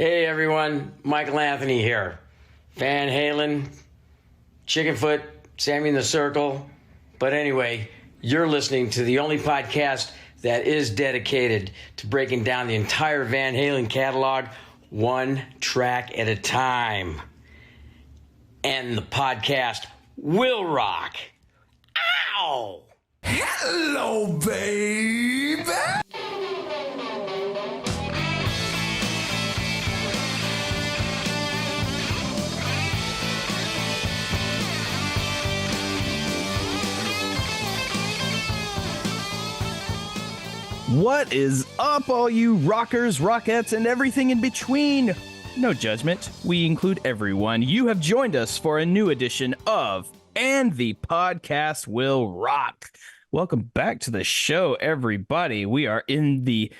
Hey everyone, Michael Anthony here. Van Halen, Chickenfoot, Sammy in the Circle. But anyway, you're listening to the only podcast that is dedicated to breaking down the entire Van Halen catalog one track at a time. And the podcast will rock. Ow! Hello, baby! What is up, all you rockers, rockettes, and everything in between? No judgment. We include everyone. You have joined us for a new edition of And the Podcast Will Rock. Welcome back to the show, everybody. We are in the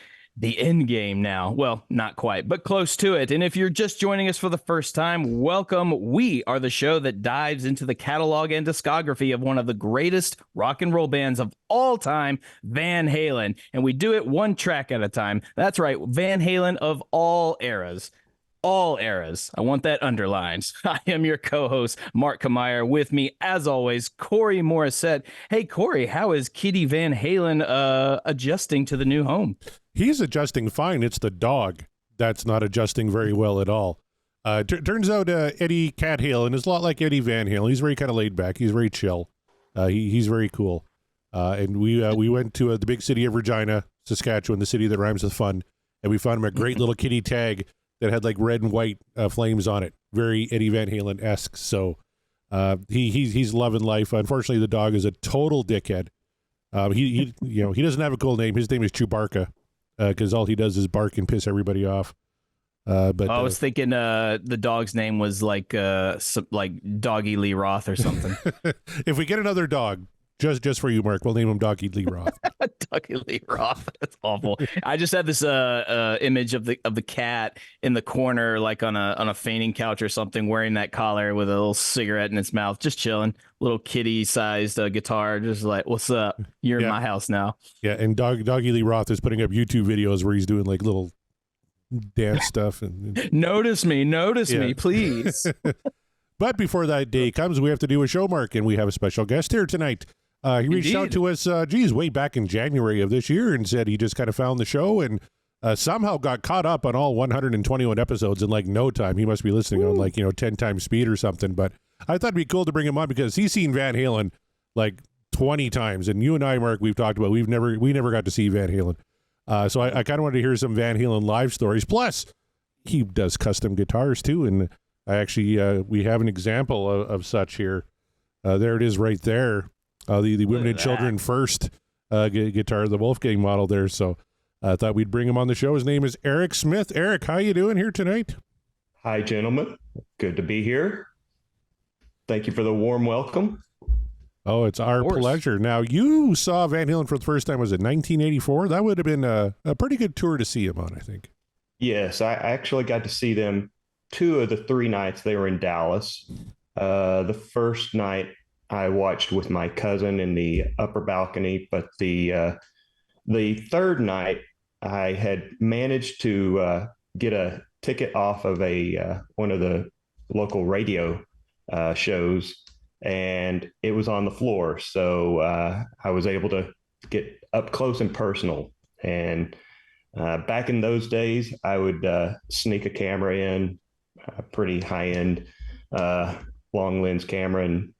end game now. Well, not quite, but close to it. And if you're just joining us for the first time, welcome. We are the show that dives into the catalog and discography of one of the greatest rock and roll bands of all time, Van Halen. And we do it one track at a time. That's right, Van Halen of all eras. All eras. I want that underlined. I am your co-host, Mark Kamier. With me, as always, Corey Morissette. Hey, Corey, how is Kitty Van Halen adjusting to the new home? He's adjusting fine. It's the dog that's not adjusting very well at all. Turns out Eddie Cat Halen is a lot like Eddie Van Halen. He's very kind of laid back. He's very chill. He's very cool. And we went to the big city of Regina, Saskatchewan, the city that rhymes with fun, and we found him a great little kitty tag that had like red and white flames on it. Very Eddie Van Halen-esque. So he's loving life. Unfortunately, the dog is a total dickhead. He doesn't have a cool name. His name is Chewbarca. Because all he does is bark and piss everybody off. But I was thinking the dog's name was like Doggy Lee Roth or something. If we get another dog, just for you, Mark, we'll name him Doggy Lee Roth. Doggy Lee Roth. That's awful. I just had this image of the cat in the corner, like on a fainting couch or something, wearing that collar with a little cigarette in its mouth, just chilling. Little kitty-sized guitar, just like, "What's up? You're in my house now." Yeah, and Doggy Lee Roth is putting up YouTube videos where he's doing like little dance stuff. And notice me, please. But before that day comes, we have to do a show, Mark, and we have a special guest here tonight. He reached out to us, way back in January of this year, and said he just kind of found the show and somehow got caught up on all 121 episodes in like no time. He must be listening on 10 times speed or something. But I thought it'd be cool to bring him on because he's seen Van Halen like 20 times, and you and I, Mark, we've talked about we never got to see Van Halen. So I kind of wanted to hear some Van Halen live stories. Plus, he does custom guitars too, and I actually we have an example of such here. There it is, right there. The Women and Children First guitar, the Wolfgang model there. So I thought we'd bring him on the show. His name is Eric Smith. Eric, how you doing here tonight? Hi, gentlemen. Good to be here. Thank you for the warm welcome. Oh, it's our pleasure. Now, you saw Van Halen for the first time, was it 1984? That would have been a pretty good tour to see him on, I think. Yes, I actually got to see them 2 of the 3 nights they were in Dallas. The first night I watched with my cousin in the upper balcony, but the third night I had managed to get a ticket off of one of the local radio shows, and it was on the floor. So I was able to get up close and personal. And back in those days, I would sneak a camera in, a pretty high-end long lens camera, and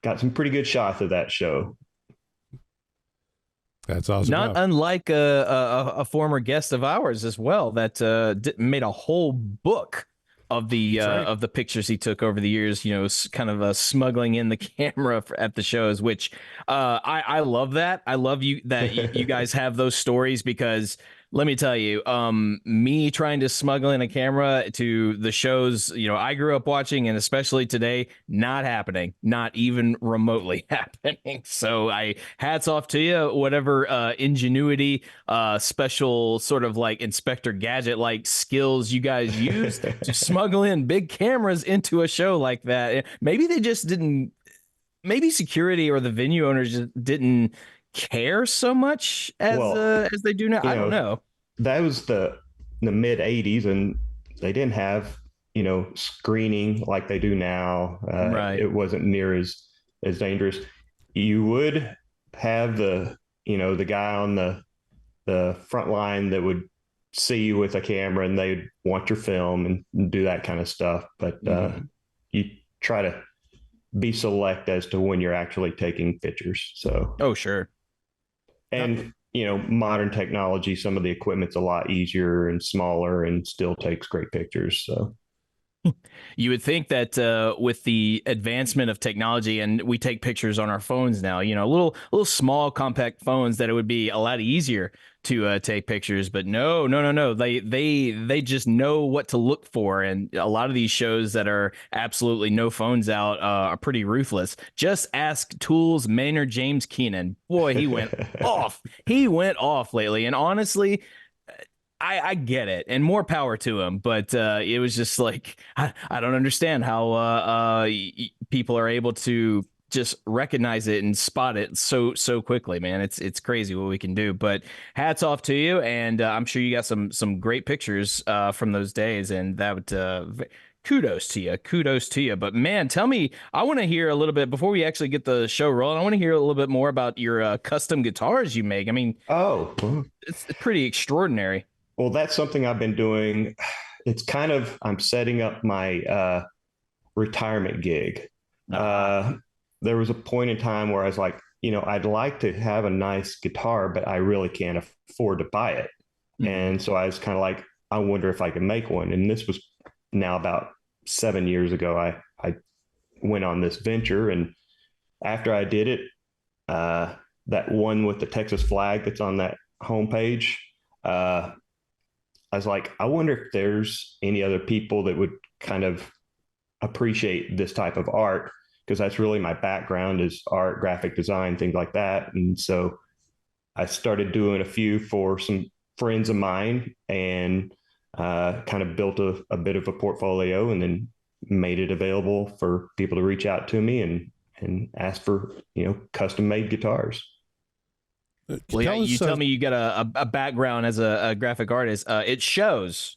got some pretty good shots of that show. That's awesome. Not unlike a former guest of ours as well that made a whole book of the pictures he took over the years, kind of smuggling in the camera at the shows, which I love that. I love that you guys have those stories, because let me tell you, me trying to smuggle in a camera to the shows, I grew up watching, and especially today, not happening, not even remotely happening. So hats off to you, whatever ingenuity, special sort of like Inspector Gadget like skills you guys use to smuggle in big cameras into a show like that. Maybe they just didn't, maybe security or the venue owners just didn't care so much as they do now. I don't know. That was the mid 80s, and they didn't have, screening like they do now. Right. It wasn't near as dangerous. You would have the guy on the front line that would see you with a camera and they'd want your film and do that kind of stuff. But you try to be select as to when you're actually taking pictures. So, Oh, sure. and modern technology, some of the equipment's a lot easier and smaller and still takes great pictures. So You would think that with the advancement of technology, and we take pictures on our phones now, little small compact phones, that it would be a lot easier to take pictures. But no. They just know what to look for, and a lot of these shows that are absolutely no phones out are pretty ruthless. Just ask Tools Maynard James Keenan. Boy, he went off. He went off lately, and honestly, I get it, and more power to him, but it was just like I don't understand how people are able to just recognize it and spot it so quickly, man. It's crazy what we can do. But hats off to you, and I'm sure you got some great pictures from those days, and that would. Kudos to you. But man, tell me, I want to hear a little bit before we actually get the show rolling. I want to hear a little bit more about your custom guitars you make. I mean, it's pretty extraordinary. Well, that's something I've been doing. It's kind of, I'm setting up my retirement gig. There was a point in time where I was like, I'd like to have a nice guitar, but I really can't afford to buy it. Mm-hmm. And so I was kind of like, I wonder if I could make one. And this was now about 7 years ago. I went on this venture, and after I did it, that one with the Texas flag that's on that homepage, I was like, I wonder if there's any other people that would kind of appreciate this type of art, because that's really my background is art, graphic design, things like that. And so I started doing a few for some friends of mine, and kind of built a bit of a portfolio, and then made it available for people to reach out to me and ask for, custom made guitars. Well, yeah, you tell me you got a background as a graphic artist. It shows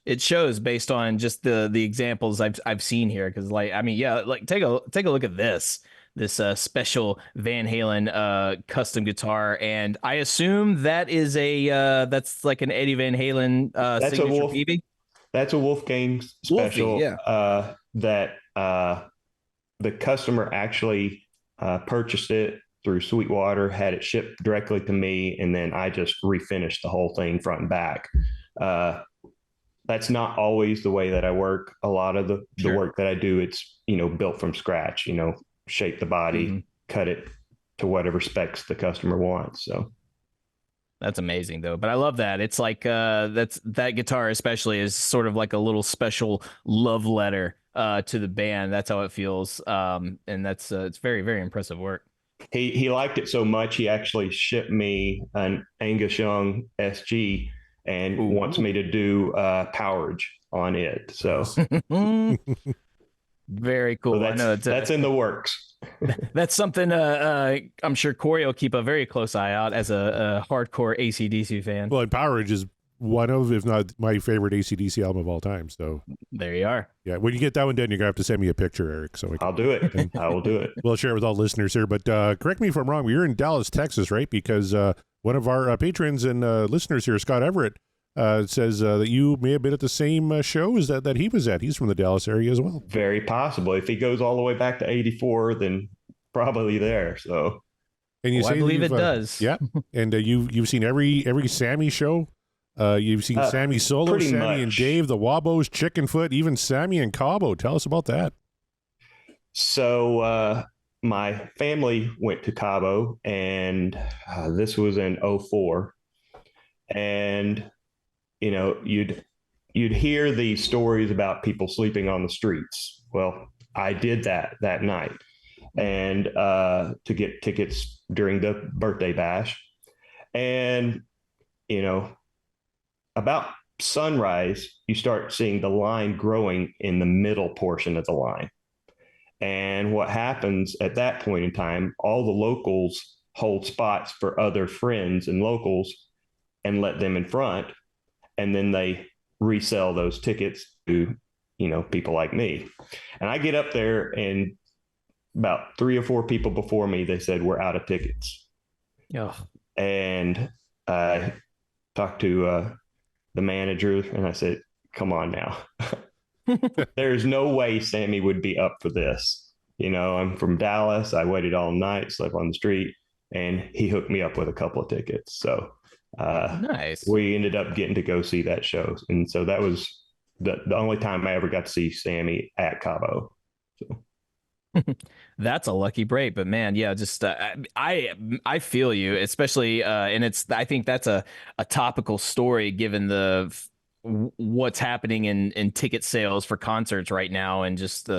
based on just the examples I've seen here. Because take a look at this special Van Halen custom guitar, and I assume that is that's like an Eddie Van Halen signature PV. That's a Wolfgang special. Wolfie, yeah. That the customer actually purchased it through Sweetwater, had it shipped directly to me, and then I just refinished the whole thing front and back. That's not always the way that I work. A lot of the work that I do, it's, built from scratch, shape the body, cut it to whatever specs the customer wants. So that's amazing though. But I love that. It's like that guitar especially is sort of like a little special love letter to the band. That's how it feels. And that's it's very, very impressive work. He liked it so much, he actually shipped me an Angus Young SG and wants me to do powerage on it. So very cool. So I know that's in the works. That's something I'm sure Corey will keep a very close eye out as a hardcore AC/DC fan. Well, and Powerage is one of, if not my favorite AC/DC album of all time. So there you are. Yeah, when you get that one done, you're gonna have to send me a picture, Eric. So I'll do it. I will do it. We'll share it with all listeners here. But correct me if I'm wrong. You're in Dallas, Texas, right? Because one of our patrons and listeners here, Scott Everett, says that you may have been at the same shows that he was at. He's from the Dallas area as well. Very possible. If he goes all the way back to '84, then probably there. So, and you say I believe it does. Yeah, and you've seen every Sammy show. You've seen Sammy Solo, Sammy much. And Dave, the Wabos, Chickenfoot, even Sammy and Cabo. Tell us about that. So my family went to Cabo, and this was in '04, and you'd hear the stories about people sleeping on the streets. Well, I did that night, and to get tickets during the birthday bash, and about sunrise, you start seeing the line growing in the middle portion of the line. And what happens at that point in time, all the locals hold spots for other friends and locals and let them in front. And then they resell those tickets to, people like me. And I get up there, and about 3 or 4 people before me, they said, we're out of tickets. Oh. And I talked to the manager, and I said, come on now. There's no way Sammy would be up for this. I'm from Dallas. I waited all night, slept on the street, and he hooked me up with a couple of tickets. So nice. We ended up getting to go see that show. And so that was the only time I ever got to see Sammy at Cabo. So. That's a lucky break, but man, yeah, just I feel you, especially and I think that's a topical story given what's happening in ticket sales for concerts right now, and just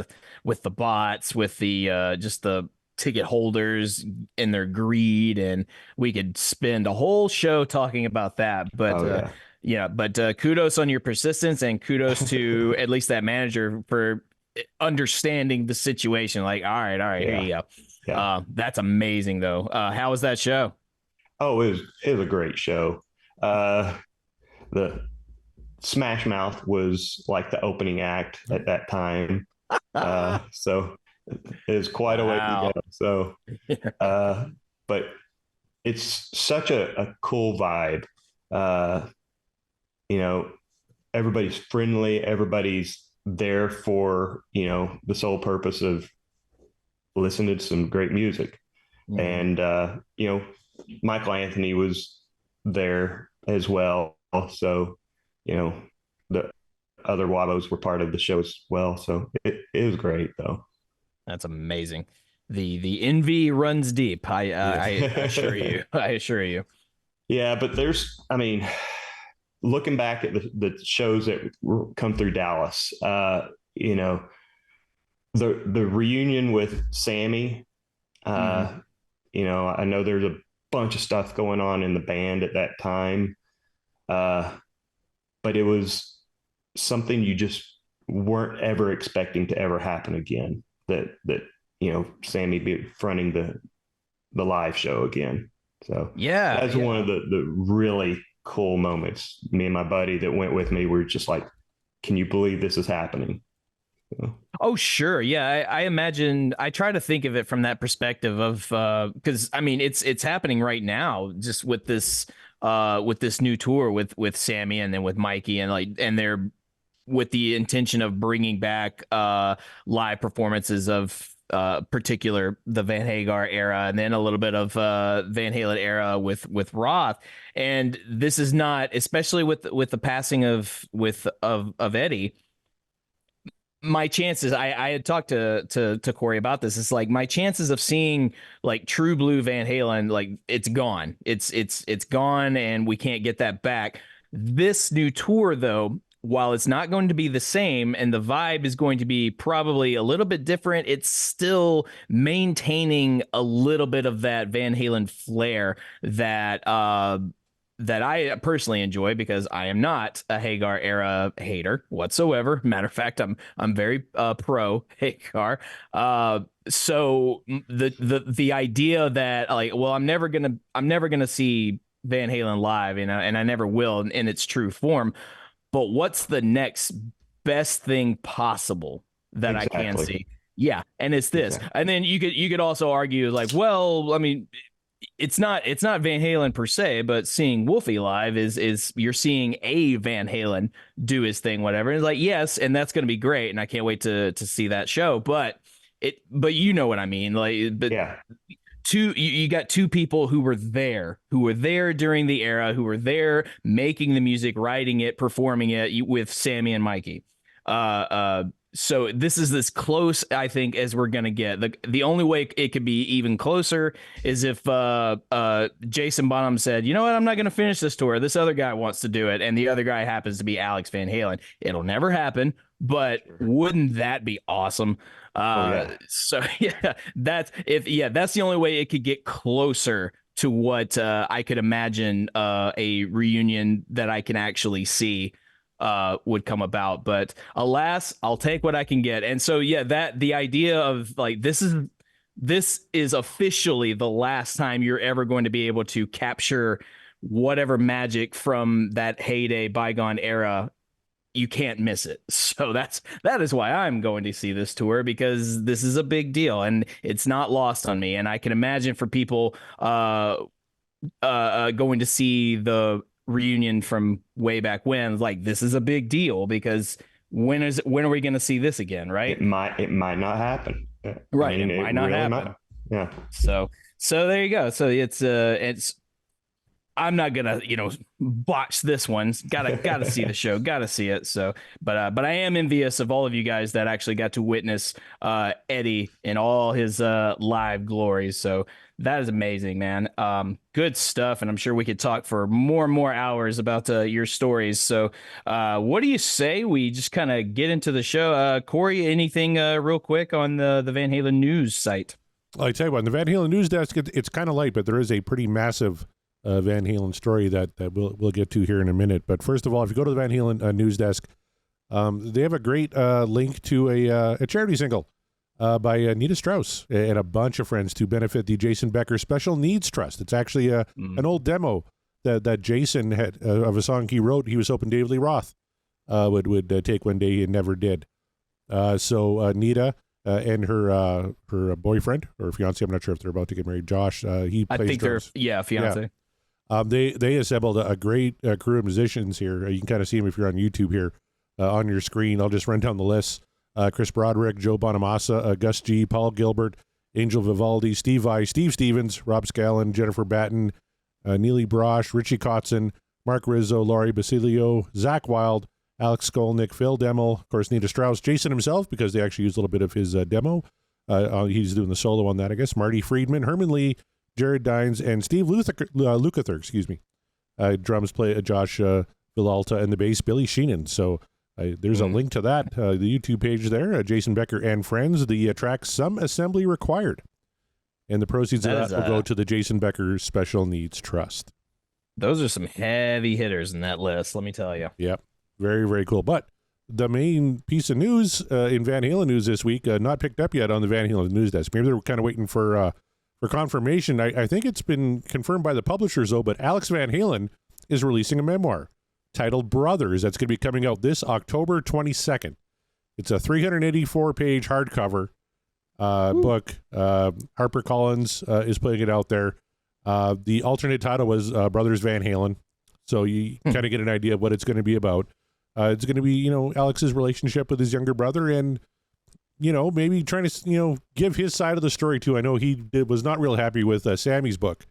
with the bots, with the just the ticket holders and their greed, and we could spend a whole show talking about that, but kudos on your persistence, and kudos to at least that manager for understanding the situation. Like, all right, here you go. Yeah. That's amazing though. How was that show? Oh, it was a great show. The Smash Mouth was like the opening act at that time. So it was quite a way to go. So, but it's such a cool vibe. Everybody's friendly. Everybody's there for, the sole purpose of listening to some great music. Mm-hmm. And, Michael Anthony was there as well. So, the other Wabos were part of the show as well. So it was great though. That's amazing. The envy runs deep. I assure you. I assure you. Yeah, but looking back at the shows that come through Dallas, the reunion with Sammy, I know there's a bunch of stuff going on in the band at that time, but it was something you just weren't ever expecting to ever happen again. That Sammy be fronting the live show again. So that's one of the really cool moments. Me and my buddy that went with me were just like, can you believe this is happening? Oh, sure. Yeah. I imagine, I try to think of it from that perspective of, because it's happening right now, just with this new tour with Sammy and then with Mikey, and they're with the intention of bringing back live performances of particular the Van Hagar era, and then a little bit of Van Halen era with Roth. And this is not, especially with the passing of Eddie, my chances, I had talked to Corey about this. It's like my chances of seeing like true blue Van Halen, like it's gone. It's gone, and we can't get that back. This new tour though, while it's not going to be the same and the vibe is going to be probably a little bit different, it's still maintaining a little bit of that Van Halen flair that I personally enjoy, because I am not a Hagar era hater whatsoever. Matter of fact, I'm very pro Hagar. So the idea that like, well, I'm never gonna see Van Halen live, and I never will in its true form. But what's the next best thing possible that I can see? Yeah, and it's this. Exactly. And then you could also argue like, well, I mean, it's not Van Halen per se, but seeing Wolfie live is you're seeing a Van Halen do his thing, whatever. And it's like, yes, and that's going to be great, and I can't wait to see that show. But you know what I mean, like, but yeah. You got two people who were there during the era, who were there making the music, writing it, performing it with Sammy and Mikey. So this is as close, I think, as we're going to get. The only way it could be even closer is if Jason Bonham said, you know what, I'm not going to finish this tour. This other guy wants to do it. And the other guy happens to be Alex Van Halen. It'll never happen. But wouldn't that be awesome? So yeah, that's the only way it could get closer to what I could imagine a reunion that I can actually see would come about. But alas, I'll take what I can get. And so yeah, that the idea of like this is officially the last time you're ever going to be able to capture whatever magic from that heyday bygone era you can't miss it. So that is why I'm going to see this tour, because this is a big deal and it's not lost on me. And I can imagine for people going to see the reunion from way back when, like, this is a big deal, because when are we going to see this again, right? It might not happen. Right, it might not really happen. Yeah. So there you go. So it's I'm not gonna, botch this one. Gotta see the show. Gotta see it. So, but I am envious of all of you guys that actually got to witness Eddie in all his live glories. So that is amazing, man. Good stuff, and I'm sure we could talk for more and more hours about your stories. So, what do you say we just kind of get into the show? Corey, anything real quick on the Van Halen news site? Well, I tell you what, on the Van Halen news desk, it's kind of light, but there is a pretty massive Van Halen story that we'll get to here in a minute. But first of all, if you go to the Van Halen news desk, they have a great link to a charity single by Nita Strauss and a bunch of friends to benefit the Jason Becker Special Needs Trust. It's actually an old demo that Jason had of a song he wrote. He was hoping David Lee Roth would take one day and never did. So Nita and her boyfriend or fiance, I'm not sure if they're about to get married, Josh, he plays I think drums. they're fiance. Yeah. They assembled a great crew of musicians here. You can kind of see them if you're on YouTube here on your screen. I'll just run down the list. Chris Broderick, Joe Bonamassa, Gus G, Paul Gilbert, Angel Vivaldi, Steve Vai, Steve Stevens, Rob Scallon, Jennifer Batten, Neely Brosh, Richie Kotzen, Mark Rizzo, Laurie Basilio, Zach Wild, Alex Skolnick, Phil Demmel, of course, Nita Strauss, Jason himself, because they actually used a little bit of his demo. He's doing the solo on that, I guess. Marty Friedman, Herman Lee, Jared Dines, and Steve Lukather, excuse me. Drums play Josh Villalta, and the bass Billy Sheenan. So there's a link to that, the YouTube page there, Jason Becker and Friends, the track Some Assembly Required. And the proceeds of that will go to the Jason Becker Special Needs Trust. Those are some heavy hitters in that list, let me tell you. Yep. Very, very cool. But the main piece of news in Van Halen news this week, not picked up yet on the Van Halen news desk. Maybe they're kind of waiting for confirmation. I think it's been confirmed by the publishers, though, but Alex Van Halen is releasing a memoir titled Brothers. That's going to be coming out this October 22nd. It's a 384-page hardcover book. HarperCollins is putting it out there. The alternate title was Brothers Van Halen, so you kind of get an idea of what it's going to be about. It's going to be, Alex's relationship with his younger brother and, maybe trying to, give his side of the story too. I know he was not real happy with Sammy's book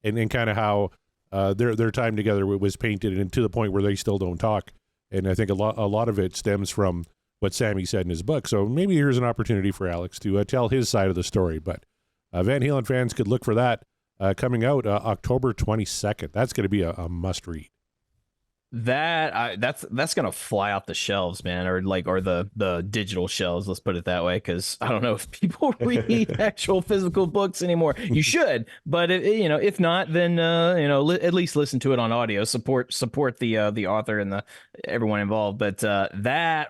and kind of how their time together was painted, and to the point where they still don't talk. And I think a lot of it stems from what Sammy said in his book. So maybe here's an opportunity for Alex to tell his side of the story. But Van Halen fans could look for that coming out October 22nd. That's going to be a must read. That's gonna fly off the shelves, man, or the digital shelves, let's put it that way, because I don't know if people read actual physical books anymore. You should, but if not, then at least listen to it on audio. Support the author and everyone involved. But I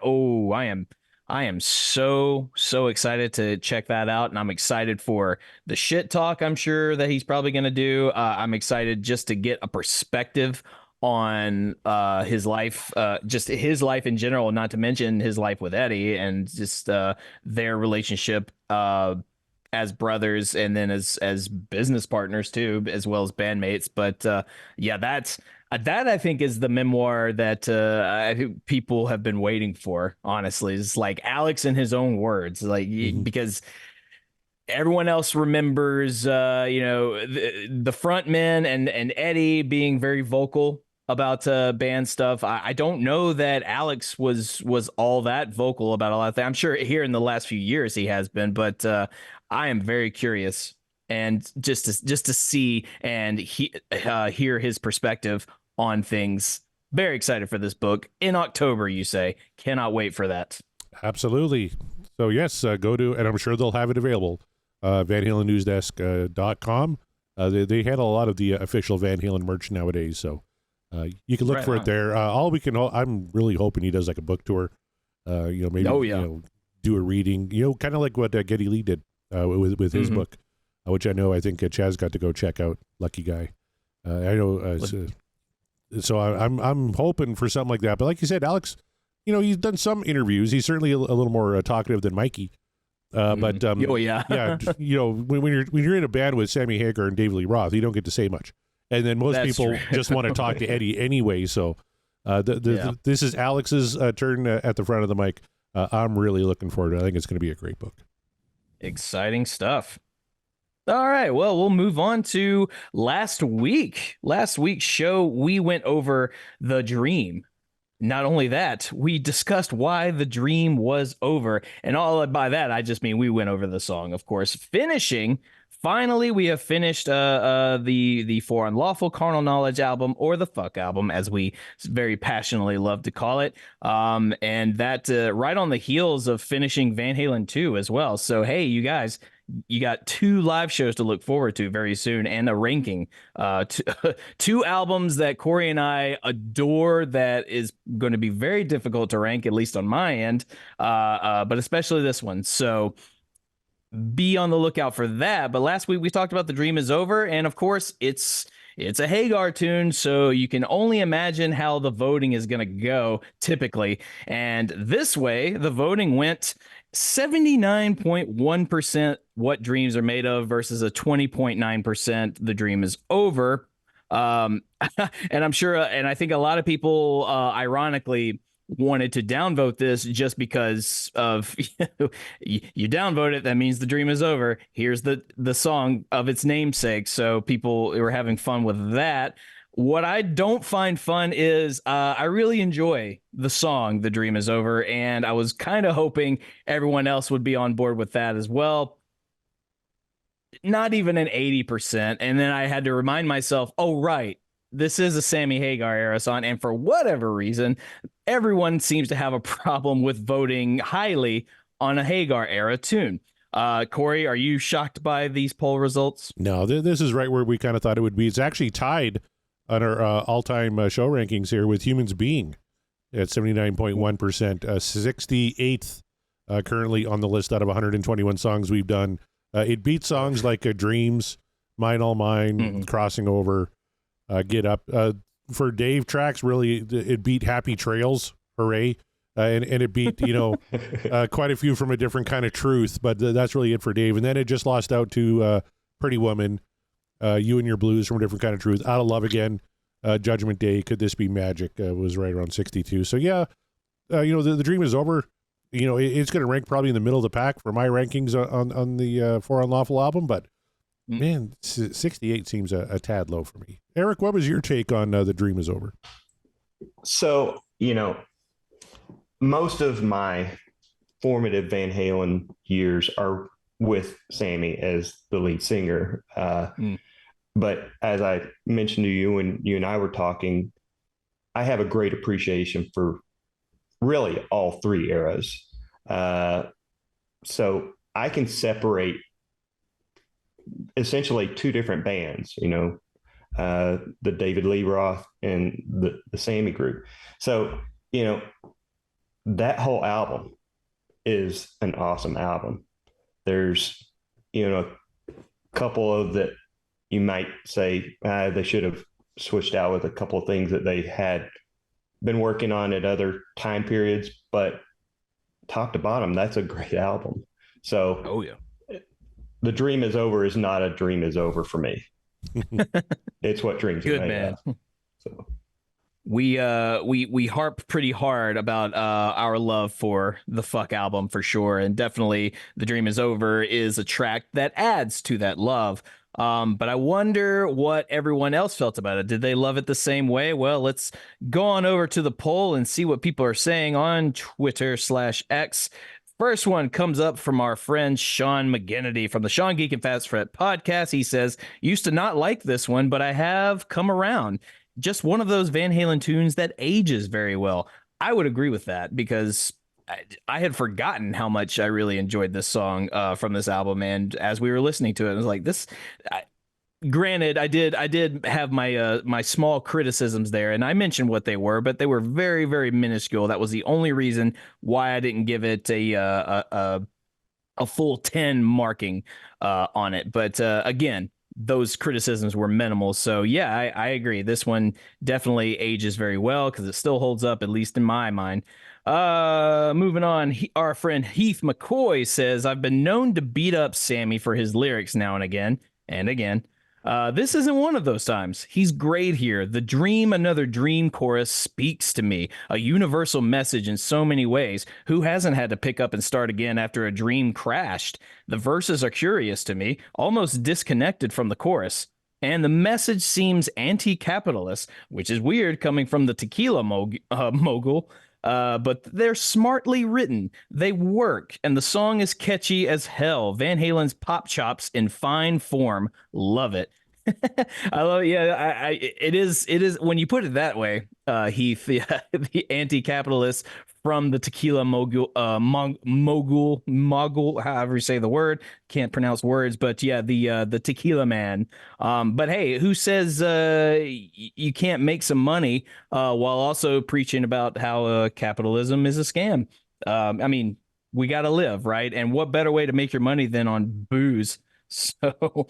am so excited to check that out, and I'm excited for the shit talk I'm sure that he's probably gonna do. I'm excited just to get a perspective on his life, just his life in general, not to mention his life with Eddie, and just their relationship as brothers, and then as business partners too, as well as bandmates. But that I think is the memoir that I think people have been waiting for. Honestly, it's like Alex in his own words, because everyone else remembers, the front men and Eddie being very vocal about band stuff. I don't know that Alex was all that vocal about a lot of things. I'm sure here in the last few years he has been, but I am very curious, and just to see and hear his perspective on things. Very excited for this book in October, you say. Cannot wait for that. Absolutely. So yes, go to, and I'm sure they'll have it available, VanHalenNewsDesk.com. They handle a lot of the official Van Halen merch nowadays, so you can look for it there. I'm really hoping he does like a book tour, maybe do a reading, kind of like what Geddy Lee did with his book, which I think Chaz got to go check out. Lucky guy. I know. So I'm hoping for something like that. But like you said, Alex, he's done some interviews. He's certainly a little more talkative than Mikey. But oh yeah, yeah, when you're in a band with Sammy Hagar and David Lee Roth, you don't get to say much, and then most That's people true. just want to talk to Eddie anyway. So, this is Alex's turn at the front of the mic. I'm really looking forward to it. I think it's going to be a great book. Exciting stuff. All right, well, we'll move on to last week. Last week's show, we went over The Dream. Not only that, we discussed why The Dream was over. And all by that, I just mean we went over the song, of course. Finally, we have finished the For Unlawful Carnal Knowledge album, or the Fuck album, as we very passionately love to call it. And that right on the heels of finishing Van Halen 2 as well. So, hey, you guys, you got 2 live shows to look forward to very soon, and a ranking. 2 albums that Corey and I adore that is going to be very difficult to rank, at least on my end, but especially this one. So be on the lookout for that. But last week we talked about The Dream Is Over, and of course it's a Hagar tune, so you can only imagine how the voting is going to go typically. And this way, the voting went 79.1% What Dreams Are Made Of versus a 20.9% The Dream Is Over. And I'm sure, and I think a lot of people, ironically, wanted to downvote this just because of you downvote it, that means The Dream Is Over. Here's the song of its namesake. So people were having fun with that. What I don't find fun is I really enjoy the song The Dream Is Over, and I was kind of hoping everyone else would be on board with that as well. Not even an 80%. And then I had to remind myself, oh, right, this is a Sammy Hagar era song, and for whatever reason, everyone seems to have a problem with voting highly on a Hagar era tune. Corey, are you shocked by these poll results? No, this is right where we kind of thought it would be. It's actually tied on our all-time show rankings here with Humans Being at 79.1%, 68th currently on the list out of 121 songs we've done. It beats songs like Dreams, Mine All Mine, Crossing Over, Get Up. For Dave tracks, really, it beat Happy Trails, hooray, and it beat, quite a few from A Different Kind of Truth, but that's really it for Dave. And then it just lost out to Pretty Woman, You and Your Blues from A Different Kind of Truth, Out of Love Again, Judgment Day, Could This Be Magic, was right around 62. So yeah, the Dream Is Over. It's going to rank probably in the middle of the pack for my rankings on the For Unlawful album, but man, 68 seems a tad low for me. Eric, what was your take on The Dream Is Over? So, most of my formative Van Halen years are with Sammy as the lead singer. But as I mentioned to you when you and I were talking, I have a great appreciation for really all 3 eras. So I can separate essentially 2 different bands, the David Lee Roth and the Sammy group. So, that whole album is an awesome album. There's, a couple of that you might say they should have switched out with a couple of things that they had been working on at other time periods, but top to bottom, that's a great album. So, oh yeah, The Dream Is Over is not a Dream Is Over for me. It's what dreams are made man. of. So. We harp pretty hard about our love for the Fuck album for sure, and definitely The Dream Is Over is a track that adds to that love. But I wonder what everyone else felt about it. Did they love it the same way? Well, let's go on over to the poll and see what people are saying on Twitter/X. First one comes up from our friend Sean McGinnity from the Sean Geek and Fast Fret podcast. He says, used to not like this one, but I have come around. Just one of those Van Halen tunes that ages very well. I would agree with that because I had forgotten how much I really enjoyed this song from this album. And as we were listening to it, I was like, granted, I did have my my small criticisms there, and I mentioned what they were, but they were very, very minuscule. That was the only reason why I didn't give it a full 10 marking on it. But again, those criticisms were minimal. So yeah, I agree. This one definitely ages very well because it still holds up, at least in my mind. Moving on, our friend Heath McCoy says, I've been known to beat up Sammy for his lyrics now and again and again. This isn't one of those times. He's great here. The Dream Another Dream chorus speaks to me, a universal message in so many ways. Who hasn't had to pick up and start again after a dream crashed? The verses are curious to me, almost disconnected from the chorus. And the message seems anti-capitalist, which is weird coming from the tequila mogul. But they're smartly written. They work, and the song is catchy as hell. Van Halen's pop chops in fine form. Love it. I love it. Yeah, it is when you put it that way, Heath, the anti-capitalist from the tequila mogul, however you say the word, can't pronounce words, but yeah, the tequila man. But hey, who says you can't make some money while also preaching about how capitalism is a scam? I mean, we got to live, right? And what better way to make your money than on booze? So,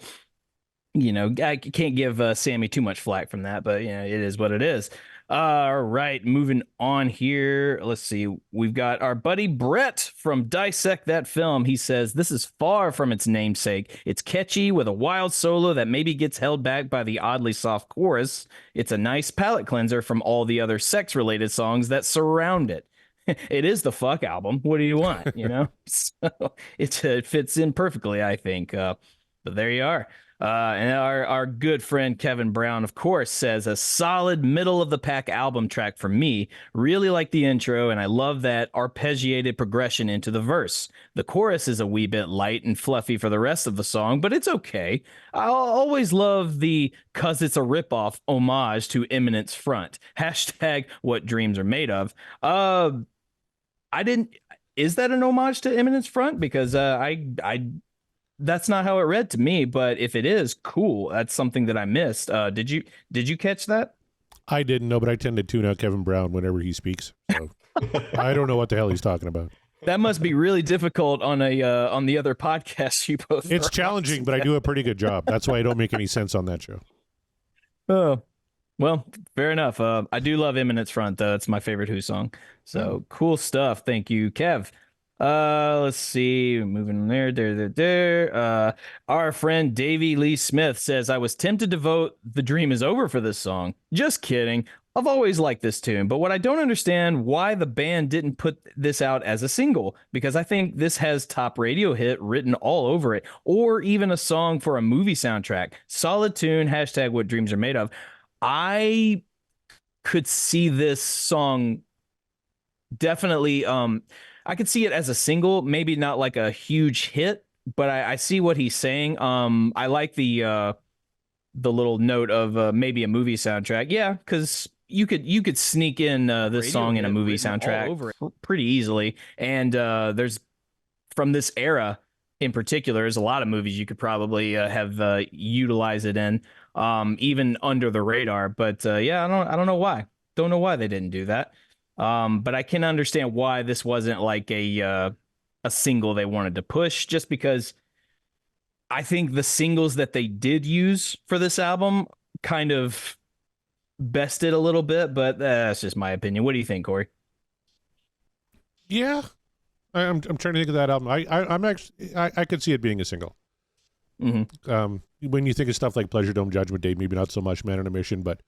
I can't give Sammy too much flack from that, but it is what it is. All right, moving on here. Let's see. We've got our buddy Brett from Dissect That Film. He says, this is far from its namesake. It's catchy with a wild solo that maybe gets held back by the oddly soft chorus. It's a nice palate cleanser from all the other sex-related songs that surround it. It is the fuck album. What do you want? So it fits in perfectly, I think. But there you are. And our good friend Kevin Brown, of course, says a solid middle of the pack album track for me. Really like the intro, and I love that arpeggiated progression into the verse. The chorus is a wee bit light and fluffy for the rest of the song, but it's okay. I'll always love the "'cause it's a ripoff" homage to Eminence Front. Hashtag what dreams are made of. Is that an homage to Eminence Front? Because that's not how it read to me, but if it is, cool. That's something that I missed. Did you catch that? I didn't know, but I tend to tune out Kevin Brown whenever he speaks. So I don't know what the hell he's talking about. That must be really difficult on the other podcasts you both. It's challenging, but I do a pretty good job. That's why I don't make any sense on that show. Oh, well, fair enough. I do love Eminence Front, though. It's my favorite Who song. So cool stuff. Thank you, Kev. Let's see. Moving there. Our friend Davey Lee Smith says, I was tempted to vote The Dream Is Over for this song. Just kidding. I've always liked this tune, but what I don't understand why the band didn't put this out as a single, because I think this has top radio hit written all over it, or even a song for a movie soundtrack. Solid tune. Hashtag what dreams are made of. I could see this song definitely, I could see it as a single, maybe not like a huge hit, but I see what he's saying. I like the little note of maybe a movie soundtrack. Yeah, because you could sneak in this song in a movie soundtrack over pretty easily. And there's, from this era in particular, there's a lot of movies you could probably have utilized it in, even under the radar. But yeah, I don't know why. Don't know why they didn't do that. But I can understand why this wasn't like a single they wanted to push, just because I think the singles that they did use for this album kind of bested a little bit, but that's just my opinion. What do you think, Corey? Yeah, I'm trying to think of that album. I could see it being a single. Mm-hmm. When you think of stuff like Pleasure Dome, Judgment Day, maybe not so much Man on a Mission, but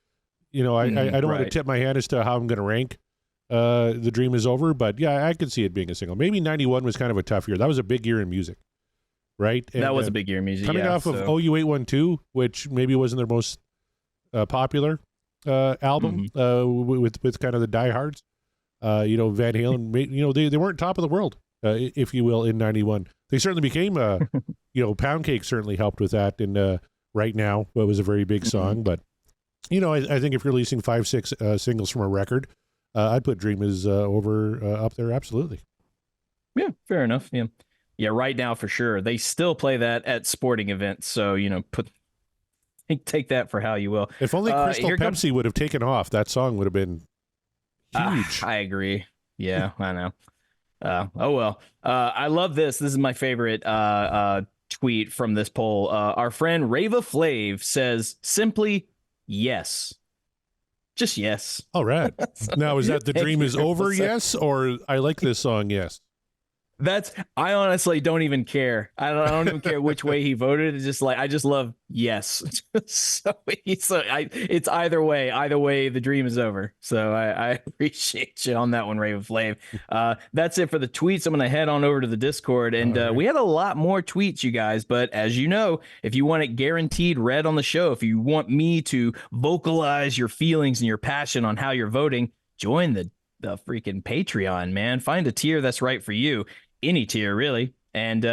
I don't want to tip my hand as to how I'm going to rank The Dream Is Over, but yeah, I could see it being a single. Maybe 91 was kind of a tough year. That was a big year in music, right? And, that was a big year in music. Coming off of OU812, which maybe wasn't their most popular album, with kind of the diehards. Van Halen, they weren't top of the world, if you will, in 91. They certainly became, Pound Cake certainly helped with that. And Right Now, it was a very big song. But, I think if you're releasing 5-6 singles from a record, I'd put Dream Is Over up there. Absolutely. Yeah, fair enough. Yeah, Right Now for sure. They still play that at sporting events. So, take that for how you will. If only Crystal Pepsi would have taken off, that song would have been huge. I agree. Yeah, I know. Oh well. I love this. This is my favorite tweet from this poll. Our friend Rava Flav says simply yes. Just yes. All right. Now, is that the dream is over? Yes, or I like this song? Yes. I honestly don't even care. I don't even care which way he voted. It's just like, I just love yes. It's either way. Either way, the dream is over. So I appreciate you on that one, Raven Flame. That's it for the tweets. I'm going to head on over to the Discord, and we had a lot more tweets, you guys. But as you know, if you want it guaranteed read on the show, if you want me to vocalize your feelings and your passion on how you're voting, join the freaking Patreon, man. Find a tier that's right for you. Any tier, really, and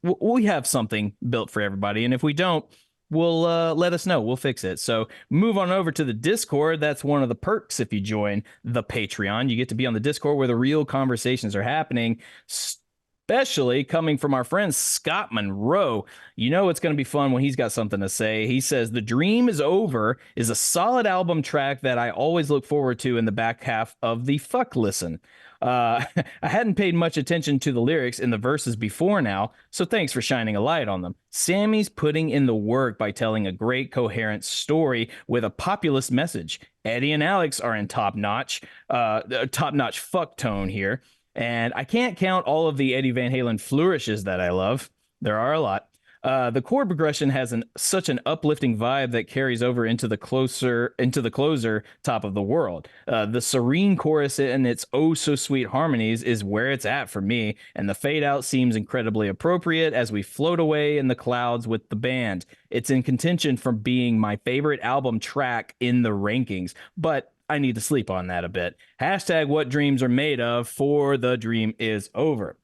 we have something built for everybody, and if we don't, we'll let us know. We'll fix it. So move on over to the Discord. That's one of the perks if you join the Patreon. You get to be on the Discord where the real conversations are happening, especially coming from our friend Scott Monroe. You know it's going to be fun when he's got something to say. He says, "The Dream is Over" is a solid album track that I always look forward to in the back half of the fuck listen. I hadn't paid much attention to the lyrics in the verses before now, so thanks for shining a light on them. Sammy's putting in the work by telling a great coherent story with a populist message. Eddie and Alex are in top-notch fuck tone here, and I can't count all of the Eddie Van Halen flourishes that I love. There are a lot. The chord progression has such an uplifting vibe that carries over into the closer Top of the World. The serene chorus and its oh so sweet harmonies is where it's at for me, and the fade out seems incredibly appropriate as we float away in the clouds with the band. It's in contention for being my favorite album track in the rankings, but I need to sleep on that a bit. Hashtag what dreams are made of, for the dream is over.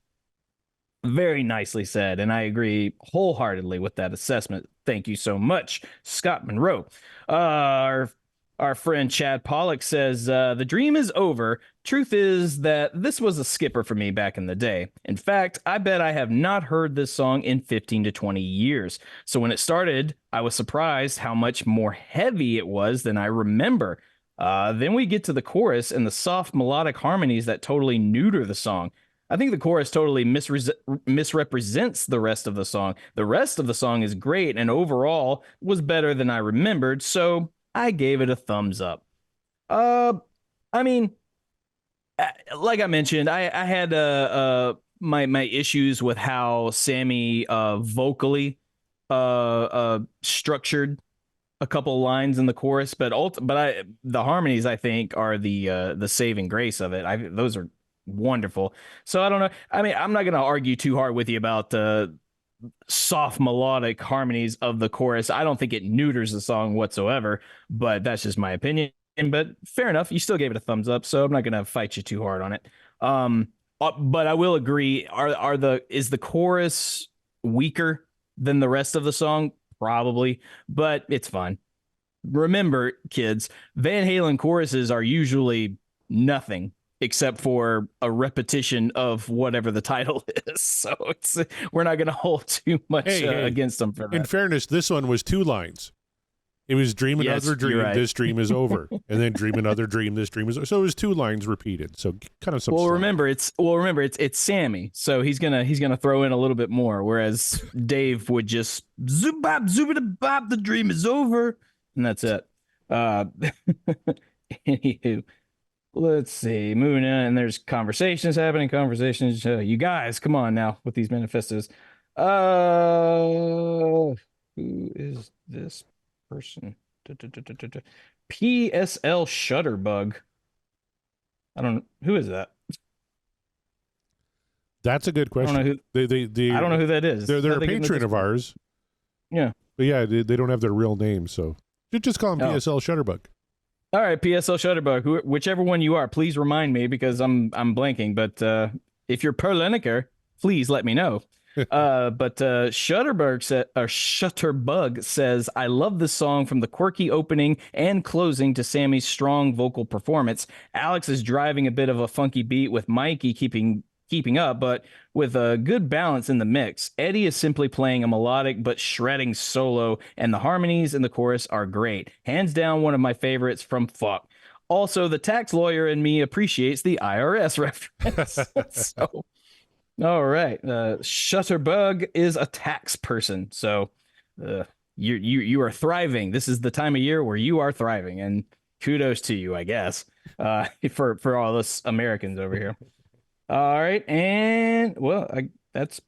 Very nicely said, and I agree wholeheartedly with that assessment. Thank you so much, Scott Monroe. Our friend Chad Pollock says, "The dream is over. Truth is that this was a skipper for me back in the day. In fact, I bet I have not heard this song in 15 to 20 years. So when it started, I was surprised how much more heavy it was than I remember. Then we get to the chorus and the soft melodic harmonies that totally neuter the song. I think the chorus totally misrepresents the rest of the song. The rest of the song is great and overall was better than I remembered, so I gave it a thumbs up." I mean, like I mentioned, I had my issues with how Sammy vocally structured a couple lines in the chorus, but the harmonies I think are the saving grace of it. Those are wonderful. So I don't know. I mean, I'm not going to argue too hard with you about the soft melodic harmonies of the chorus. I don't think it neuters the song whatsoever, but that's just my opinion. But fair enough. You still gave it a thumbs up, so I'm not going to fight you too hard on it. But I will agree. Is the chorus weaker than the rest of the song? Probably, but it's fine. Remember, kids, Van Halen choruses are usually nothing except for a repetition of whatever the title is. So we're not going to hold too much against them for that. In fairness, this one was 2 lines. It was dream another dream, right. This dream is over, and then dream another dream, this dream is over. So it was 2 lines repeated. So kind of some. Remember it's Sammy, so he's gonna throw in a little bit more, whereas Dave would just zoop bop zoop bop, the dream is over, and that's it. Anywho. Let's see, moving on, and there's conversations happening. You guys, come on now with these manifestos. Who is this person? PSL Shutterbug. I don't know. Who is that? That's a good question. I don't know who that is. They're a patron of ours. Yeah. But yeah, they don't have their real name, so just call them PSL Shutterbug. All right, PSL Shutterbug, whichever one you are, please remind me because I'm blanking. But if you're Per Lineker, please let me know. But Shutterbug says, "I love this song from the quirky opening and closing to Sammy's strong vocal performance. Alex is driving a bit of a funky beat with Mikey keeping up, but with a good balance in the mix. Eddie is simply playing a melodic but shredding solo, and the harmonies in the chorus are great. Hands down, one of my favorites from Fuck. Also, the tax lawyer in me appreciates the IRS reference." So All right. Shutterbug is a tax person, so you are thriving. This is the time of year where you are thriving, and kudos to you, I guess, for all us Americans over here. All right, and well, that's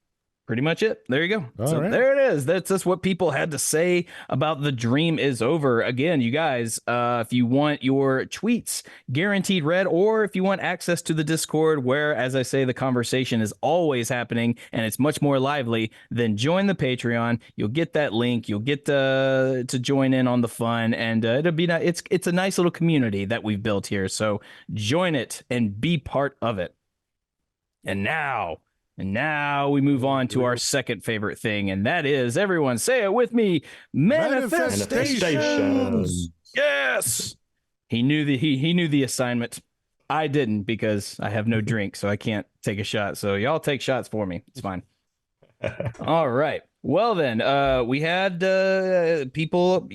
pretty much it. There you go. All So right. there it is. That's just what people had to say about The Dream Is Over. Again, you guys, if you want your tweets guaranteed read, or if you want access to the Discord, where, as I say, the conversation is always happening and it's much more lively, then join the Patreon. You'll get that link. You'll get to join in on the fun, and it'll be it's a nice little community that we've built here. So join it and be part of it. And now we move on to our second favorite thing, and that is, everyone say it with me, manifestations. Yes. He knew the assignment. I didn't, because I have no drink, so I can't take a shot. So y'all take shots for me. It's fine. All right. Well then, we had people.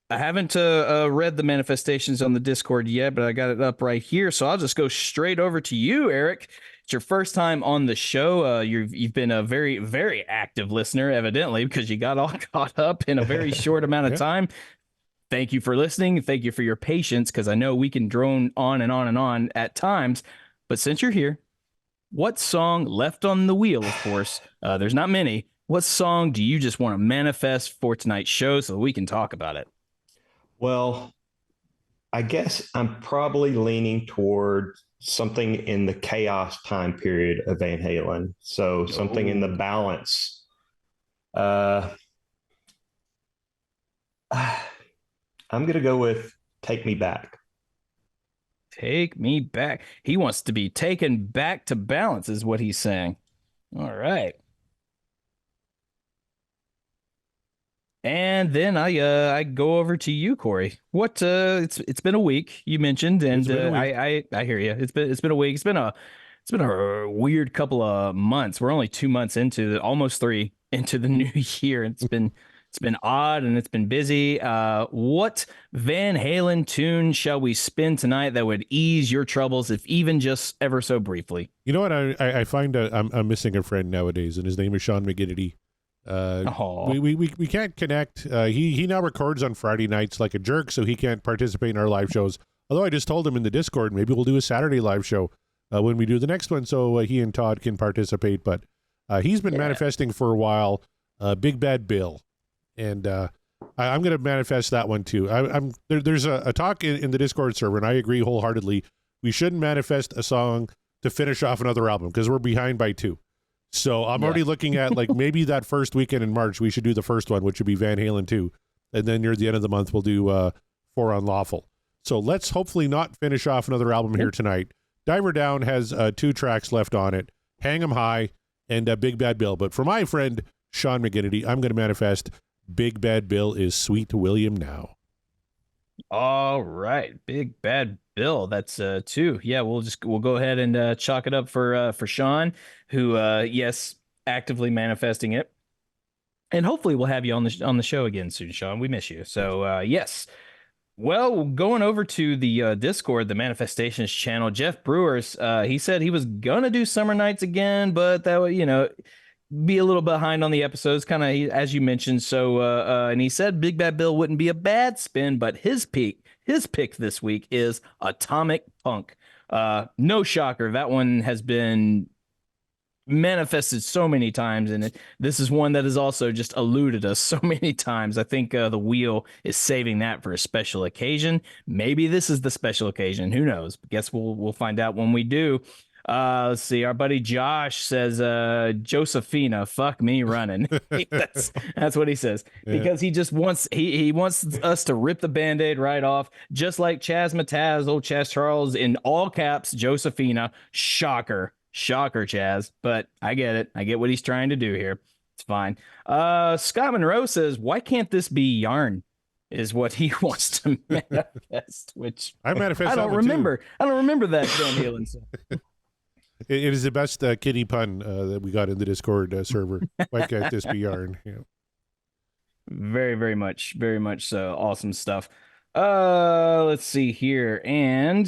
I haven't read the manifestations on the Discord yet, but I got it up right here. So I'll just go straight over to you, Eric. It's your first time on the show. You've been a very, very active listener, evidently, because you got all caught up in a very short amount of time. Thank you for listening. Thank you for your patience, because I know we can drone on and on and on at times. But since you're here, what song, left on the wheel, of course, there's not many, what song do you just want to manifest for tonight's show so we can talk about it? Well, I guess I'm probably leaning toward something in the chaos time period of Van Halen. So something in the balance. I'm going to go with Take Me Back. Take me back. He wants to be taken back to balance, is what he's saying. All right. And then I go over to you, Corey. What it's been a week, you mentioned, and I hear you. It's been a week. It's been a weird couple of months. We're only 2 months into almost 3 into the new year. It's been odd and it's been busy. What Van Halen tune shall we spin tonight that would ease your troubles, if even just ever so briefly? You know what? I find I'm missing a friend nowadays, and his name is Sean McGinnity. We can't connect. He now records on Friday nights like a jerk, so he can't participate in our live shows. Although I just told him in the Discord, maybe we'll do a Saturday live show when we do the next one, so he and Todd can participate. But he's been manifesting for a while. Big Bad Bill, and I'm going to manifest that one too. There's a talk in the Discord server, and I agree wholeheartedly. We shouldn't manifest a song to finish off another album, because we're behind by 2. So I'm already looking at, like, maybe that first weekend in March, we should do the first one, which would be Van Halen 2. And then near the end of the month, we'll do For Unlawful. So let's hopefully not finish off another album here tonight. Diver Down has 2 tracks left on it, Hang 'em High and Big Bad Bill. But for my friend, Sean McGinnity, I'm going to manifest Big Bad Bill is Sweet to William Now. All right, Big Bad Bill. That's 2. Yeah, we'll go ahead and chalk it up for Sean, who yes, actively manifesting it, and hopefully we'll have you on the show again soon, Sean. We miss you. So yes. Well, going over to the Discord, the Manifestations channel, Jeff Brewers, he said he was gonna do Summer Nights again, but that would, be a little behind on the episodes, kind of as you mentioned. So, and he said Big Bad Bill wouldn't be a bad spin, but his pick this week is Atomic Punk. No shocker, that one has been manifested so many times, and this is one that has also just eluded us so many times. I think the wheel is saving that for a special occasion. Maybe this is the special occasion. Who knows? Guess we'll find out when we do. Let's see. Our buddy Josh says, Josephina, fuck me running. That's what he says, because he just wants, he wants us to rip the Band-Aid right off, just like Chaz Mataz, old Chaz Charles, in all caps, Josephina. Shocker, Chaz, but I get it. I get what he's trying to do here. It's fine. Scott Monroe says, why can't this be Yarn? Is what he wants to manifest, which I don't remember. Too. I don't remember that Van Halen song. It is the best kitty pun that we got in the Discord server. Why can't this be Yarn? Yeah. Very, very much so. Awesome stuff. Let's see here. And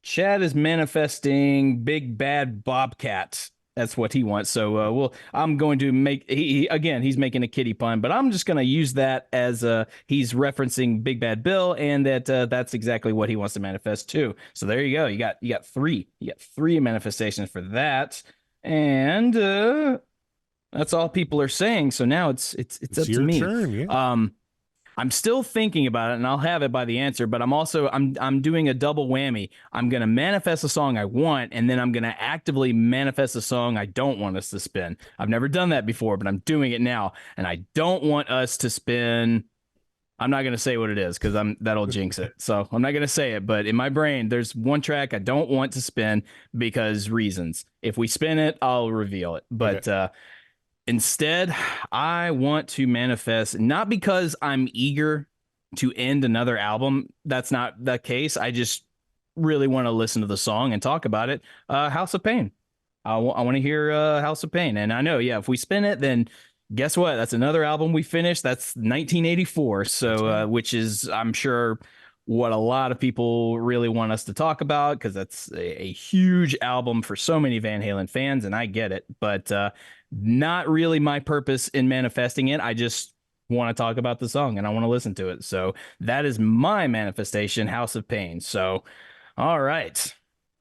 Chad is manifesting Big Bad Bobcat. That's what he wants. So, I'm going to make again. He's making a kitty pun, but I'm just going to use that as he's referencing Big Bad Bill, and that's exactly what he wants to manifest too. So there you go. You got three. You got three manifestations for that, and that's all people are saying. So now it's up to me. Turn, yeah. I'm still thinking about it, and I'll have it by the answer, but I'm doing a double whammy. I'm going to manifest a song I want, and then I'm going to actively manifest a song I don't want us to spin. I've never done that before, but I'm doing it now, and I don't want us to spin. I'm not going to say what it is because that'll jinx it. So I'm not going to say it, but in my brain, there's one track I don't want to spin because reasons. If we spin it, I'll reveal it. But instead, I want to manifest, not because I'm eager to end another album. That's not the case. I just really want to listen to the song and talk about it. House of Pain. I want to hear House of Pain. And I know, if we spin it, then guess what? That's another album we finished. That's 1984. So, which is, I'm sure, what a lot of people really want us to talk about, because that's a huge album for so many Van Halen fans, and I get it. But not really my purpose in manifesting it. I just want to talk about the song and I want to listen to it. So that is my manifestation, House of Pain. So, all right.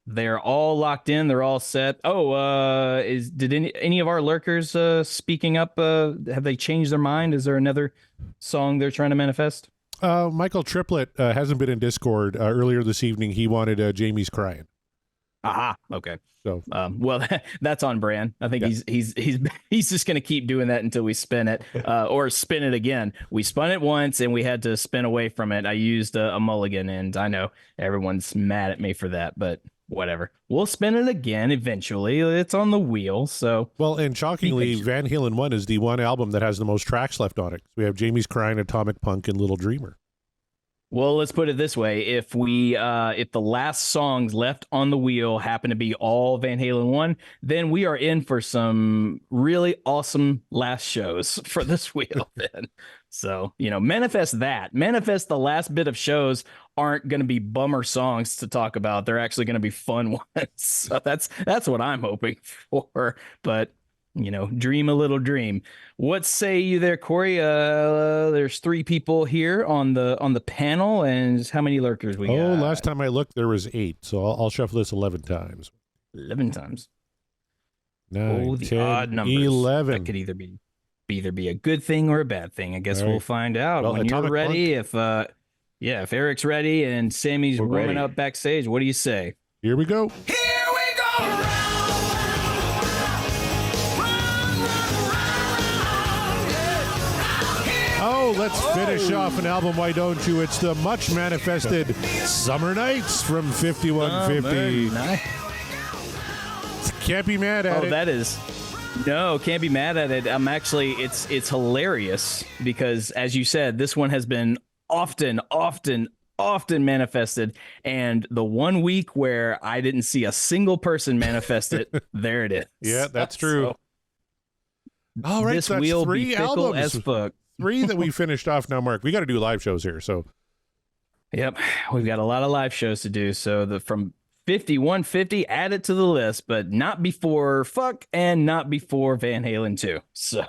They're all locked in. They're all set. Oh, did any of our lurkers speaking up? Have they changed their mind? Is there another song they're trying to manifest? Michael Triplett hasn't been in Discord. Earlier this evening, he wanted Jamie's Crying. Aha. Okay. So, well, that's on brand. I think he's just going to keep doing that until we spin it, or spin it again. We spun it once and we had to spin away from it. I used a mulligan, and I know everyone's mad at me for that, but whatever. We'll spin it again eventually. It's on the wheel. So, well, and shockingly, Van Halen 1 is the one album that has the most tracks left on it. We have Jamie's Crying, Atomic Punk, and Little Dreamer. Well, let's put it this way. If the last songs left on the wheel happen to be all Van Halen 1, then we are in for some really awesome last shows for this wheel then. So, manifest that. Manifest the last bit of shows aren't going to be bummer songs to talk about. They're actually going to be fun ones. So that's what I'm hoping for. But dream a little dream. What say you there, Corey? There's 3 people here on the panel, and how many lurkers we got? Oh, last time I looked, there was 8, so I'll shuffle this 11 times. 11 times. 9, the 10, odd numbers. 11. That could either be a good thing or a bad thing. I guess we'll find out when you're ready. Punk. If Eric's ready and Sammy's warming up backstage, what do you say? Here we go. Here we go. Oh, let's finish off an album, why don't you? It's the much manifested Summer Nights from 5150. Can't be mad at it. Oh, that is. No, can't be mad at it. I'm actually, it's hilarious because, as you said, this one has been often manifested, and the one week where I didn't see a single person manifest it, there it is. Yeah, that's true. All right, this so that's wheel 3 be fickle albums. as fuck. 3 that we finished off now, Mark. We got to do live shows here, so. Yep, we've got a lot of live shows to do. So from 5150, add it to the list, but not before Fuck and not before Van Halen 2. So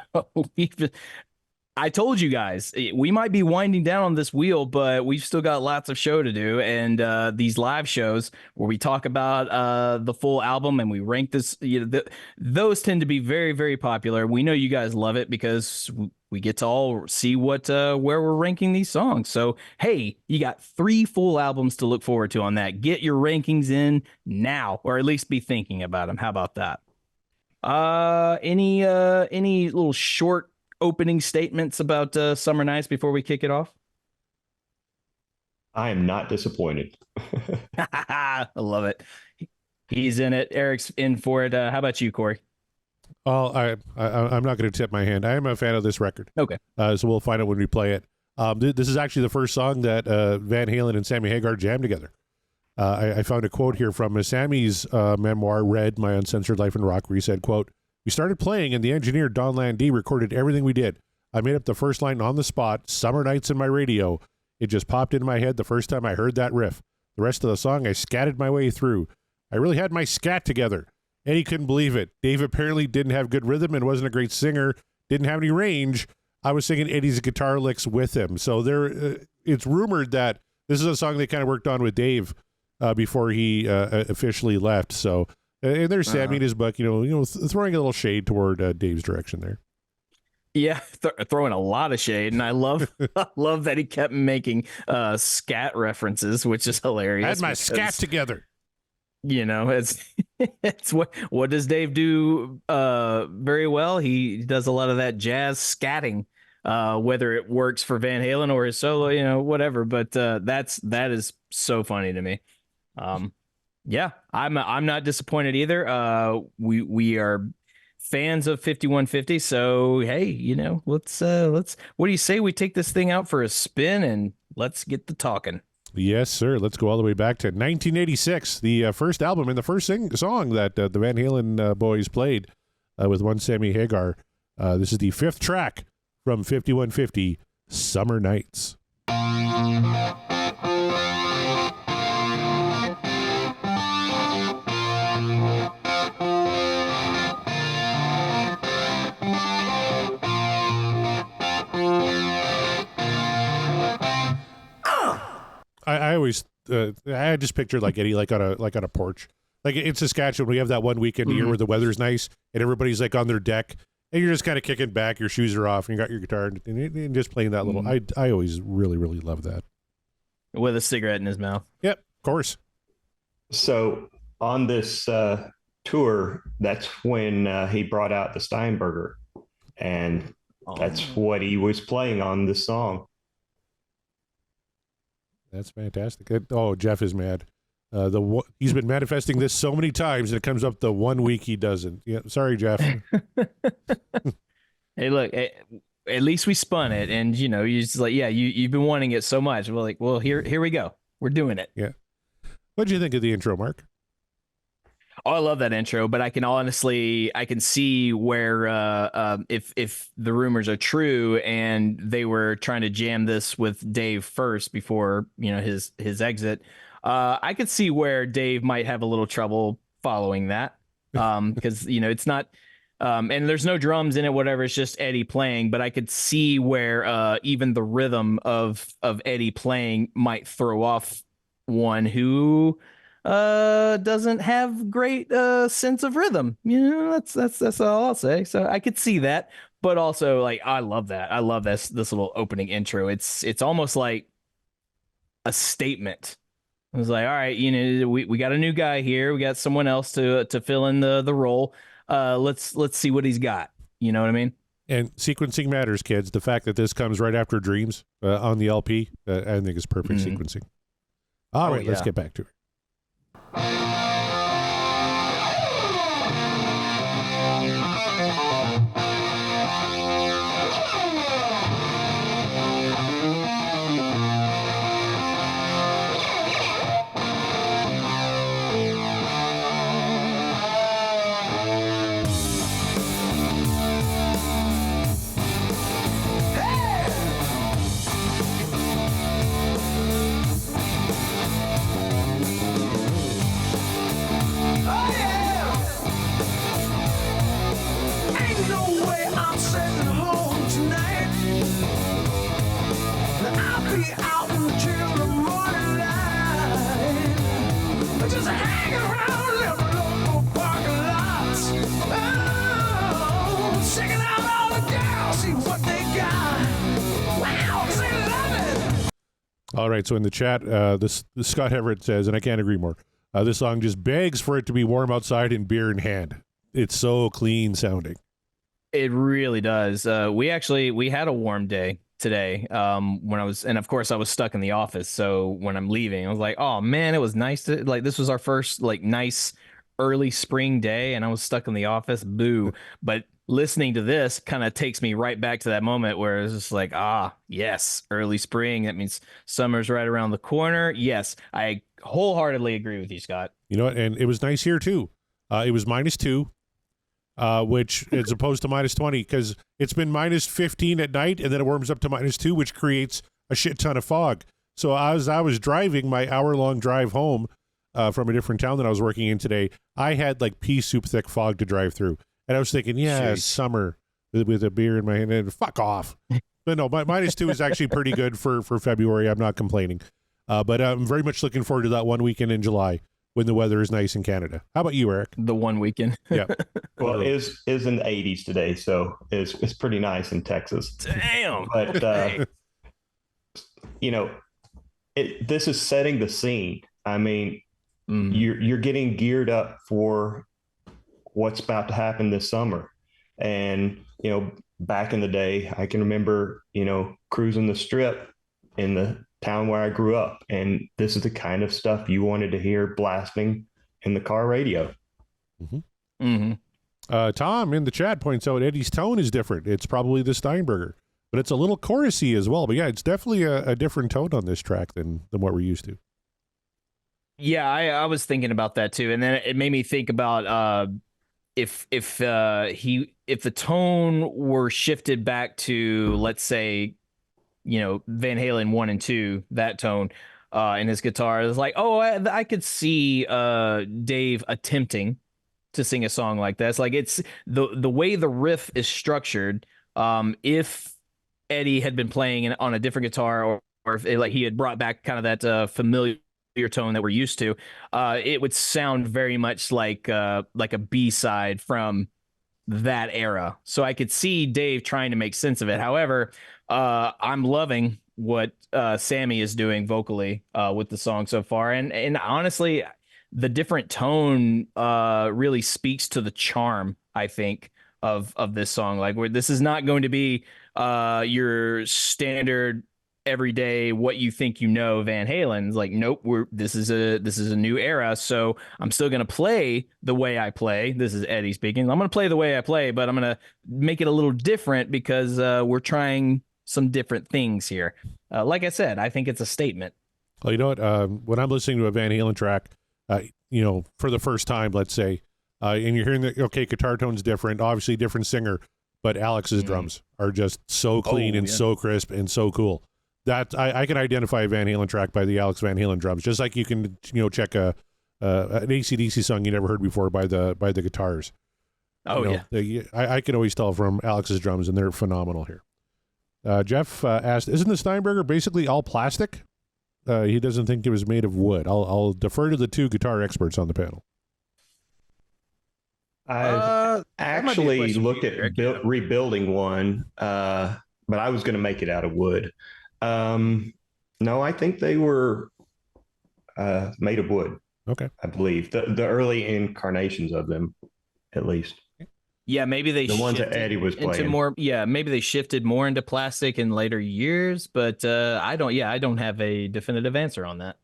I told you guys, we might be winding down on this wheel, but we've still got lots of show to do. And these live shows where we talk about the full album and we rank this, those tend to be very, very popular. We know you guys love it because we get to all see where we're ranking these songs. So, hey, you got 3 full albums to look forward to on that. Get your rankings in now, or at least be thinking about them. How about that? Any little short opening statements about Summer Nights before we kick it off? I am not disappointed. I love it. He's in it. Eric's in for it. How about you, Corey? Oh, I'm not going to tip my hand. I am a fan of this record. Okay. So we'll find out when we play it. This is actually the first song that Van Halen and Sammy Hagar jammed together. I found a quote here from Sammy's memoir, Red, My Uncensored Life in Rock, where he said, quote, "We started playing and the engineer, Don Landee, recorded everything we did. I made up the first line on the spot, Summer Nights in my radio. It just popped into my head the first time I heard that riff. The rest of the song I scatted my way through. I really had my scat together. Eddie couldn't believe it. Dave apparently didn't have good rhythm and wasn't a great singer, didn't have any range. I was singing Eddie's guitar licks with him. So it's rumored that this is a song they kind of worked on with Dave before he officially left. So, and there's Sammy in his book, throwing a little shade toward Dave's direction there. Yeah, throwing a lot of shade, and I love that he kept making scat references, which is hilarious. I had my scat together. It's what does Dave do very well? He does a lot of that jazz scatting, whether it works for Van Halen or his solo, whatever. But that is so funny to me. Yeah, I'm not disappointed either. We are fans of 5150, so hey, let's what do you say we take this thing out for a spin and let's get the talking. Yes, sir. Let's go all the way back to 1986, the first album and the first song that the Van Halen boys played with one Sammy Hagar. This is the fifth track from 5150, Summer Nights. I always I just pictured like Eddie like on a porch, like in Saskatchewan. We have that one weekend a year where the weather's nice and everybody's like on their deck and you're just kind of kicking back, your shoes are off, and you got your guitar and just playing that little. I always really love that. With a cigarette in his mouth. Yep, of course. So on this tour, that's when he brought out the Steinberger, and that's what he was playing on this song. That's fantastic. Jeff is mad. He's been manifesting this so many times, and it comes up the 1 week he doesn't. Yeah, sorry, Jeff. Hey, look, at least we spun it, and you just like, yeah, you've been wanting it so much. We're like, well, here we go. We're doing it. Yeah. What did you think of the intro, Mark? Oh, I love that intro, but I can see where if the rumors are true and they were trying to jam this with Dave first before his exit, I could see where Dave might have a little trouble following that because it's not and there's no drums in it, whatever. It's just Eddie playing, but I could see where even the rhythm of Eddie playing might throw off one who doesn't have great sense of rhythm. That's all I'll say. So I could see that, but also like I love that. I love this little opening intro. It's almost like a statement. I was like, all right, we got a new guy here. We got someone else to fill in the role. Let's see what he's got. You know what I mean? And sequencing matters, kids. The fact that this comes right after Dreams on the LP, I think is perfect sequencing. All right, let's get back to it. All right, so in the chat, this Scott Everett says, and I can't agree more, this song just begs for it to be warm outside and beer in hand. It's so clean sounding. It really does. We had a warm day today when I was, and of course I was stuck in the office. So when I'm leaving, I was like, oh man, it was nice to, like, this was our first like nice early spring day and I was stuck in the office. Boo. But listening to this kind of takes me right back to that moment where it's just like, yes, early spring. That means summer's right around the corner. Yes, I wholeheartedly agree with you, Scott. You know what? And it was nice here too. It was -2, which as opposed to -20, because it's been -15 at night and then it warms up to -2, which creates a shit ton of fog. So as I was driving my hour-long drive home from a different town that I was working in today, I had like pea soup thick fog to drive through. And I was thinking, yeah, Jeez. summer with a beer in my hand, and fuck off. But no, -2 is actually pretty good for February. I'm not complaining. But I'm very much looking forward to that one weekend in July when the weather is nice in Canada. How about you, Eric? The one weekend. Yeah. Well, it is in the 80s today, so it's pretty nice in Texas. Damn. But this is setting the scene. I mean, you're getting geared up for what's about to happen this summer. And back in the day, I can remember cruising the strip in the town where I grew up, and this is the kind of stuff you wanted to hear blasting in the car radio. Tom in the chat points out Eddie's tone is different. It's probably the Steinberger, but it's a little chorusy as well. But yeah, it's definitely a different tone on this track than what we're used to. Yeah, I was thinking about that too, and then it made me think about if the tone were shifted back to, let's say, Van Halen 1 and 2, that tone in his guitar, it's like, I could see Dave attempting to sing a song like that. It's like, it's the way the riff is structured. If Eddie had been playing on a different guitar, or if like he had brought back kind of that familiar tone that we're used to, it would sound very much like a B-side from that era. So I could see Dave trying to make sense of it. However, I'm loving what Sammy is doing vocally with the song so far, and honestly, the different tone really speaks to the charm, I think, of this song. Like, this is not going to be your standard everyday what you think Van Halen. It's like, nope, this is a new era, so I'm still gonna play the way I play. This is Eddie speaking. I'm gonna play the way I play, but I'm gonna make it a little different because we're trying some different things here. Like I said, I think it's a statement. Well, you know what? When I'm listening to a Van Halen track, for the first time, let's say, and you're hearing that, okay, guitar tone's different, obviously different singer, but Alex's drums are just so clean and so crisp and so cool. That I can identify a Van Halen track by the Alex Van Halen drums, just like you can check an AC/DC song you never heard before by the guitars. I can always tell from Alex's drums, and they're phenomenal here. Jeff asked, "Isn't the Steinberger basically all plastic?" He doesn't think it was made of wood. I'll defer to the two guitar experts on the panel. I've actually looked at rebuilding one, but I was going to make it out of wood. No, I think they were made of wood. Okay. I believe the early incarnations of them, at least. Yeah, maybe the ones that Eddie was playing. Maybe they shifted more into plastic in later years, but I don't have a definitive answer on that.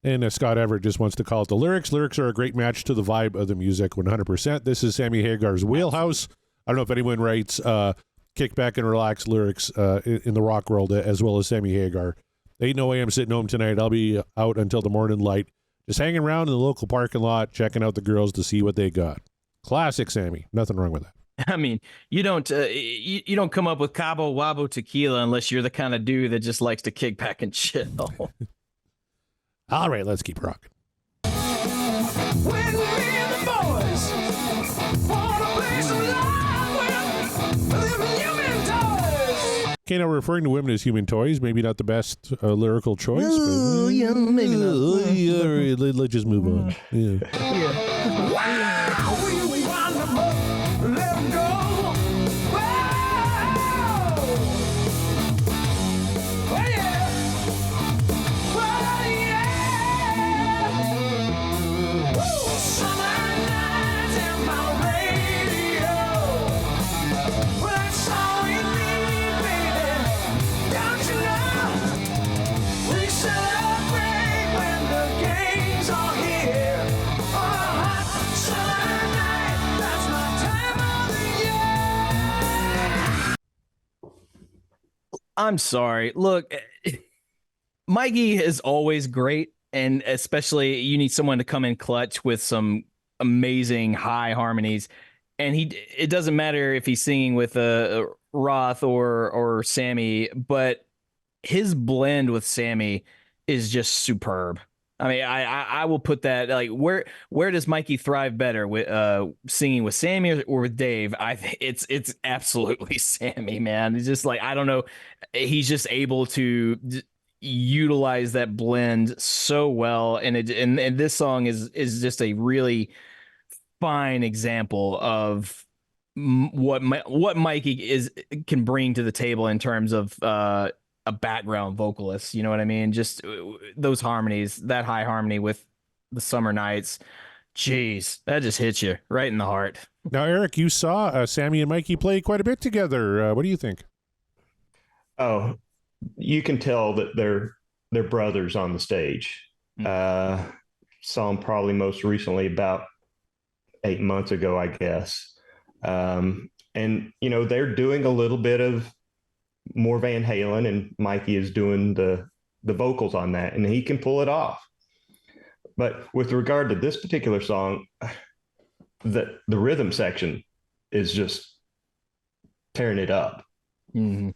And Scott Everett just wants to call it the lyrics. Lyrics are a great match to the vibe of the music, 100%. This is Sammy Hagar's wheelhouse. I don't know if anyone writes kick back and relax lyrics in the rock world as well as Sammy Hagar. Ain't no way I'm sitting home tonight. I'll be out until the morning light, just hanging around in the local parking lot, checking out the girls to see what they got. Classic Sammy. Nothing wrong with that. I mean, you don't come up with Cabo Wabo tequila unless you're the kind of dude that just likes to kick back and chill. All right, let's keep rocking. When me and the boys wanna play some live with human toys. Okay, now we're referring to women as human toys. Maybe not the best lyrical choice. Oh, yeah, maybe not. All right, let's just move on. Yeah. Wow, we wonderful. Let 'em go. Wow. Oh yeah. Oh yeah. Woo. Summer nights in my radio. Well, that's all you need, baby. Don't you know? We celebrate when the games are here. Summer night, that's my time of the year. I'm sorry. Look, Mikey is always great, and especially you need someone to come in clutch with some amazing high harmonies. And it doesn't matter if he's singing with Roth or Sammy, but his blend with Sammy is just superb. I mean, I will put that, like, where does Mikey thrive better, with singing with Sammy or with Dave? I think it's absolutely Sammy, man. It's just like, I don't know, he's just able to utilize that blend so well, and and this song is just a really fine example of what Mikey can bring to the table in terms of a background vocalist. You know what I mean? Just those harmonies, that high harmony with the Summer Nights. Jeez, that just hits you right in the heart. Now, Eric, you saw Sammy and Mikey play quite a bit together. What do you think? Oh, you can tell that they're brothers on the stage. Saw them probably most recently about 8 months ago, I guess. And they're doing a little bit of more Van Halen, and Mikey is doing the vocals on that, and he can pull it off. But with regard to this particular song, the rhythm section is just tearing it up. Mm-hmm.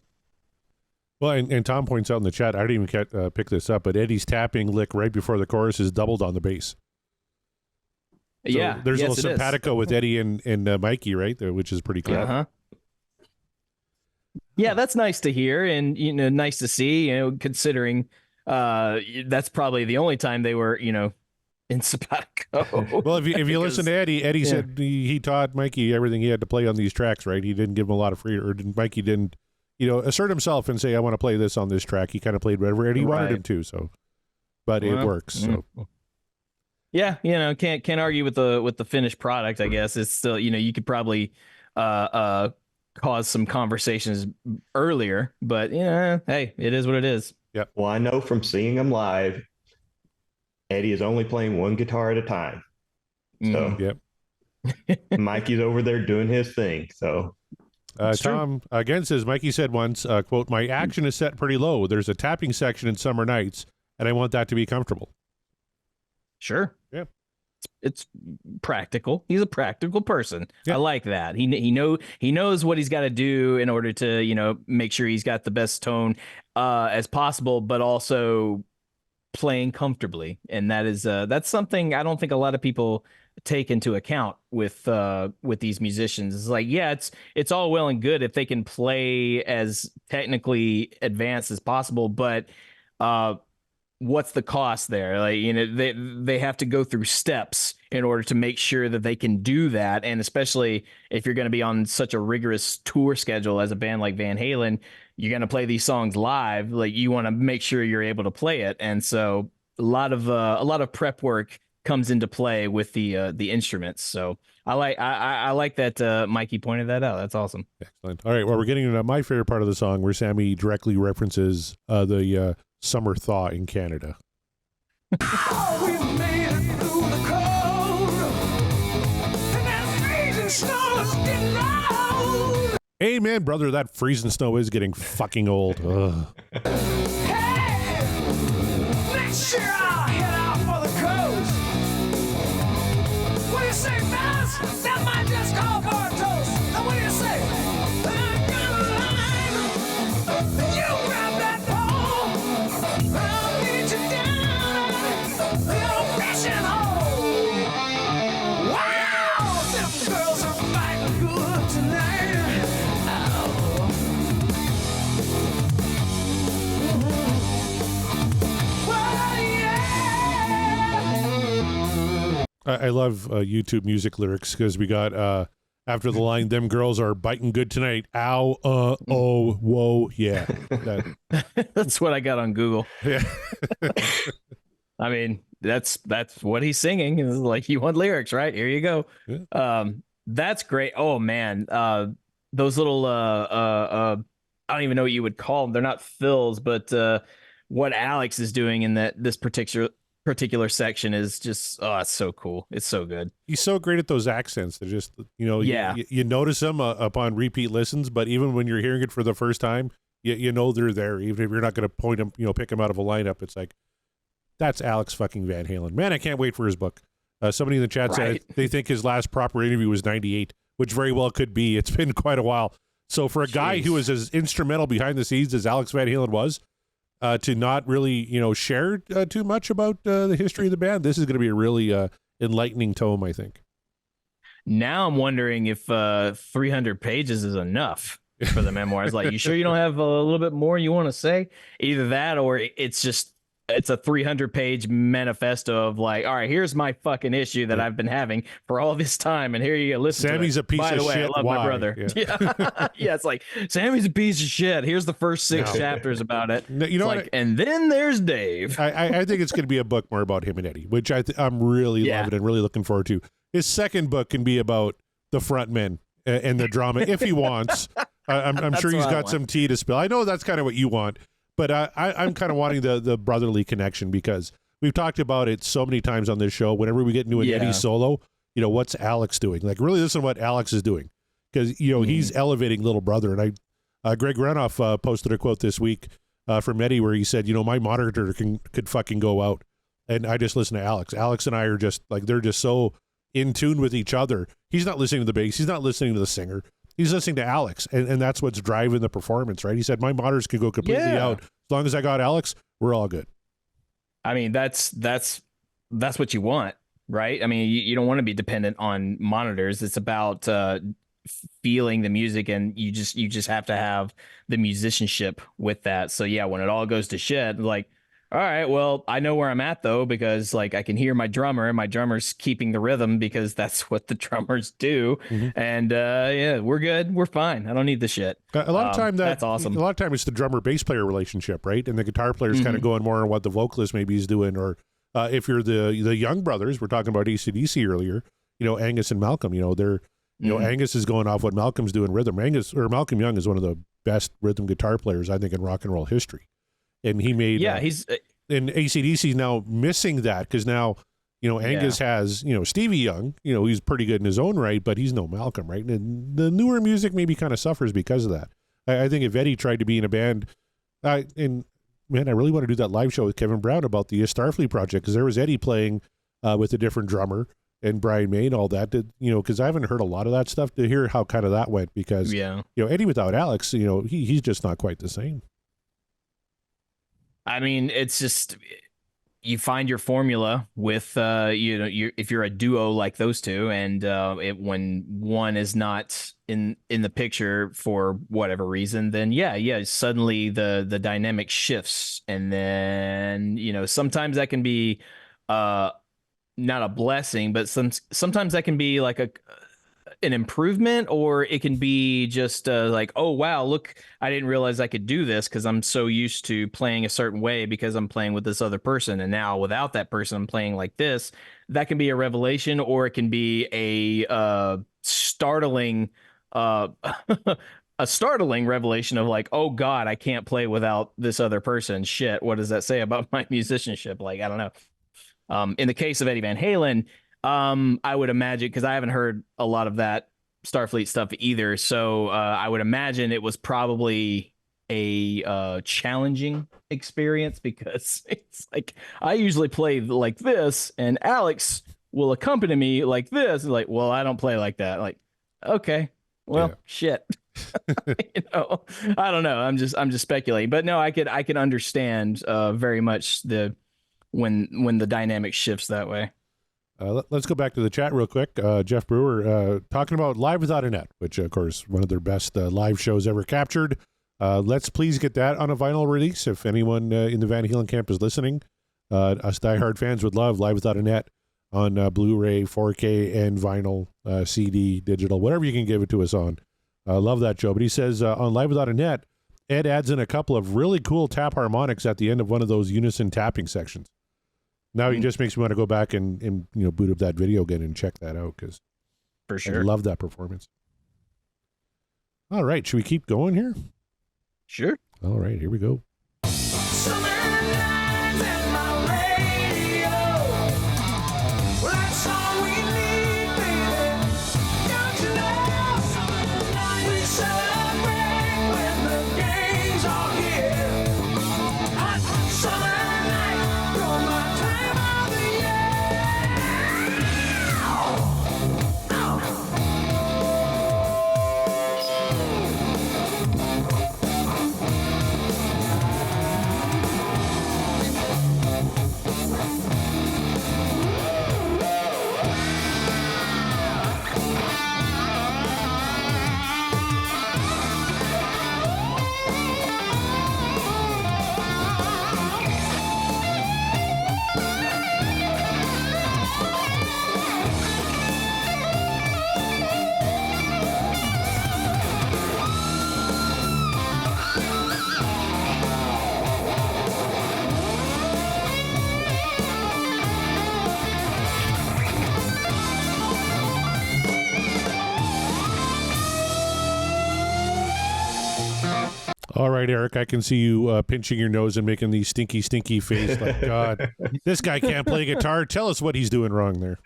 Well, and Tom points out in the chat, I didn't even pick this up, but Eddie's tapping lick right before the chorus is doubled on the bass. So there's a little simpatico with Eddie and Mikey right there, which is pretty cool. Uh-huh. Yeah, that's nice to hear, and nice to see. Considering that's probably the only time they were, in simpatico. Well, if you listen to Eddie said he taught Mikey everything he had to play on these tracks. Right? He didn't give him a lot of freedom, or Mikey didn't, assert himself and say, "I want to play this on this track." He kind of played whatever Eddie wanted him to. So, but it works. So. Yeah, can't argue with the finished product. I guess it's still, you could probably cause some conversations earlier, but hey, it is what it is. Yeah. Well, I know from seeing them live, Eddie is only playing one guitar at a time. So Mikey's over there doing his thing. So Tom again says, Mikey said once, quote, "My action is set pretty low. There's a tapping section in Summer Nights, and I want that to be comfortable." Sure. Yeah. It's practical. He's a practical person. Yeah. I like that. He knows what he's got to do in order to, make sure he's got the best tone as possible, but also playing comfortably. And that's something I don't think a lot of people take into account with these musicians. It's like, yeah, it's all well and good if they can play as technically advanced as possible, but what's the cost there? Like, they have to go through steps in order to make sure that they can do that. And especially if you're going to be on such a rigorous tour schedule as a band like Van Halen, you're going to play these songs live. Like, you want to make sure you're able to play it. And so a lot of prep work comes into play with the instruments. So I like that Mikey pointed that out. That's awesome. Excellent. All right. Well, we're getting into my favorite part of the song, where Sammy directly references the summer thaw in Canada. We made it through the cold, and that freezing snow is getting old. Amen, brother. That freezing snow is getting fucking old. Ugh. Hey, next year I'll head out for the coast. What do you say, fellas? That might just call for a toast. And what do you say? I got a line. You grab that pole. I'll lead you down the old-fashioned hole. Wow, them girls are fighting good tonight. Well, yeah. I love YouTube music lyrics, because we got after the line, "Them girls are biting good tonight." Ow, oh, whoa, yeah. That's what I got on Google. Yeah. I mean, that's what he's singing. It's like, you want lyrics, right? Here you go. Yeah. That's great. Oh man, those little I don't even know what you would call them. They're not fills, but what Alex is doing in this particular section is just, it's so cool. It's so good. He's so great at those accents. They're just, you notice them upon repeat listens, but even when you're hearing it for the first time, you know they're there. Even if you're not going to point them, pick them out of a lineup, it's like, that's Alex fucking Van Halen. Man, I can't wait for his book. Somebody in the chat said they think his last proper interview was 98, which very well could be. It's been quite a while. So for a guy who was as instrumental behind the scenes as Alex Van Halen was, to not really, share too much about the history of the band. This is going to be a really enlightening tome, I think. Now I'm wondering if 300 pages is enough for the memoirs. Like, you sure you don't have a little bit more you want to say? Either that, or it's a 300-page manifesto of like, all right, here's my fucking issue that I've been having for all this time, and here you go. Listen, Sammy's a piece By of the way, shit. I love Why? my brother. Yeah. Yeah, it's like Sammy's a piece of shit. Here's the first 6 chapters about it. No, you know like, and then there's Dave. I think it's going to be a book more about him and Eddie, which I'm really loving and really looking forward to. His second book can be about the front men and the drama if he wants. I'm sure he's got some tea to spill. I know that's kind of what you want, but I'm kind of wanting the brotherly connection, because we've talked about it so many times on this show. Whenever we get into an Eddie solo, what's Alex doing? Like, really listen to what Alex is doing, because he's elevating little brother. And Greg Renoff posted a quote this week from Eddie where he said, my monitor could fucking go out, and I just listen to Alex. Alex and I are just like, they're just so in tune with each other. He's not listening to the bass. He's not listening to the singer. He's listening to Alex, and that's what's driving the performance, right? He said, my monitors could go completely out. As long as I got Alex, we're all good. I mean, that's what you want, right? I mean, you don't want to be dependent on monitors. It's about feeling the music, and you just have to have the musicianship with that. So yeah, when it all goes to shit, like, all right, well, I know where I'm at though, because like I can hear my drummer, and my drummer's keeping the rhythm, because that's what the drummers do. And we're good, we're fine. I don't need the shit. A lot of time that's awesome. A lot of time it's the drummer bass player relationship, right? And the guitar player's kind of going more on what the vocalist maybe is doing, or if you're the Young brothers, we're talking about AC/DC earlier. Angus and Malcolm. They're Angus is going off what Malcolm's doing rhythm. Malcolm Young is one of the best rhythm guitar players, I think, in rock and roll history. And he made he's and AC/DC now missing that, because now Angus has Stevie Young, he's pretty good in his own right, but he's no Malcolm, right? And the newer music maybe kind of suffers because of that. I think if Eddie tried to be in a band, and man, I really want to do that live show with Kevin Brown about the Starfleet project, because there was Eddie playing with a different drummer and Brian May and all that, because I haven't heard a lot of that stuff, to hear how kind of that went, because Eddie without Alex, he's just not quite the same. I mean, it's just, you find your formula with if you're a duo like those two, and when one is not in the picture for whatever reason, then suddenly the dynamic shifts, and then sometimes that can be not a blessing, but sometimes that can be like an improvement, or it can be just like, oh wow, look, I didn't realize I could do this, because I'm so used to playing a certain way because I'm playing with this other person, and now without that person I'm playing like this. That can be a revelation, or it can be a startling a startling revelation of like, oh god, I can't play without this other person. Shit, what does that say about my musicianship? Like, I don't know. In the case of Eddie Van Halen, I would imagine, because I haven't heard a lot of that Starfleet stuff either, so I would imagine it was probably a challenging experience, because it's like, I usually play like this, and Alex will accompany me like this. Like, well, I don't play like that. Like, okay, well, shit. I don't know. I'm just speculating, but no, I could understand very much when the dynamic shifts that way. Let's go back to the chat real quick. Jeff Brewer talking about Live Without a Net, which, of course, one of their best live shows ever captured. Let's please get that on a vinyl release. If anyone in the Van Halen camp is listening, us diehard fans would love Live Without a Net on Blu-ray, 4K, and vinyl, CD, digital, whatever you can give it to us on. Love that show. But he says on Live Without a Net, Ed adds in a couple of really cool tap harmonics at the end of one of those unison tapping sections. Now he just makes me want to go back and boot up that video again and check that out, because for sure, I love that performance. All right, should we keep going here? Sure. All right, here we go. All right, Eric, I can see you pinching your nose and making the stinky face. Like, God, this guy can't play guitar. Tell us what he's doing wrong there.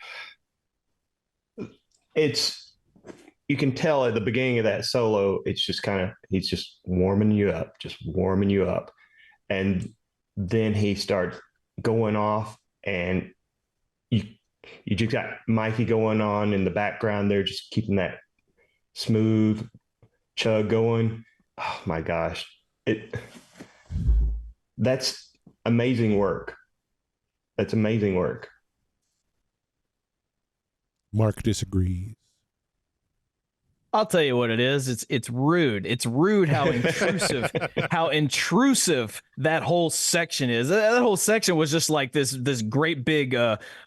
You can tell at the beginning of that solo, it's just he's just warming you up. And then he starts going off, and you just got Mikey going on in the background there, just keeping that smooth chug going. Oh my gosh. That's amazing work. That's amazing work. Mark disagrees. I'll tell you what it is. It's rude. It's rude how intrusive that whole section is. That whole section was just like this great big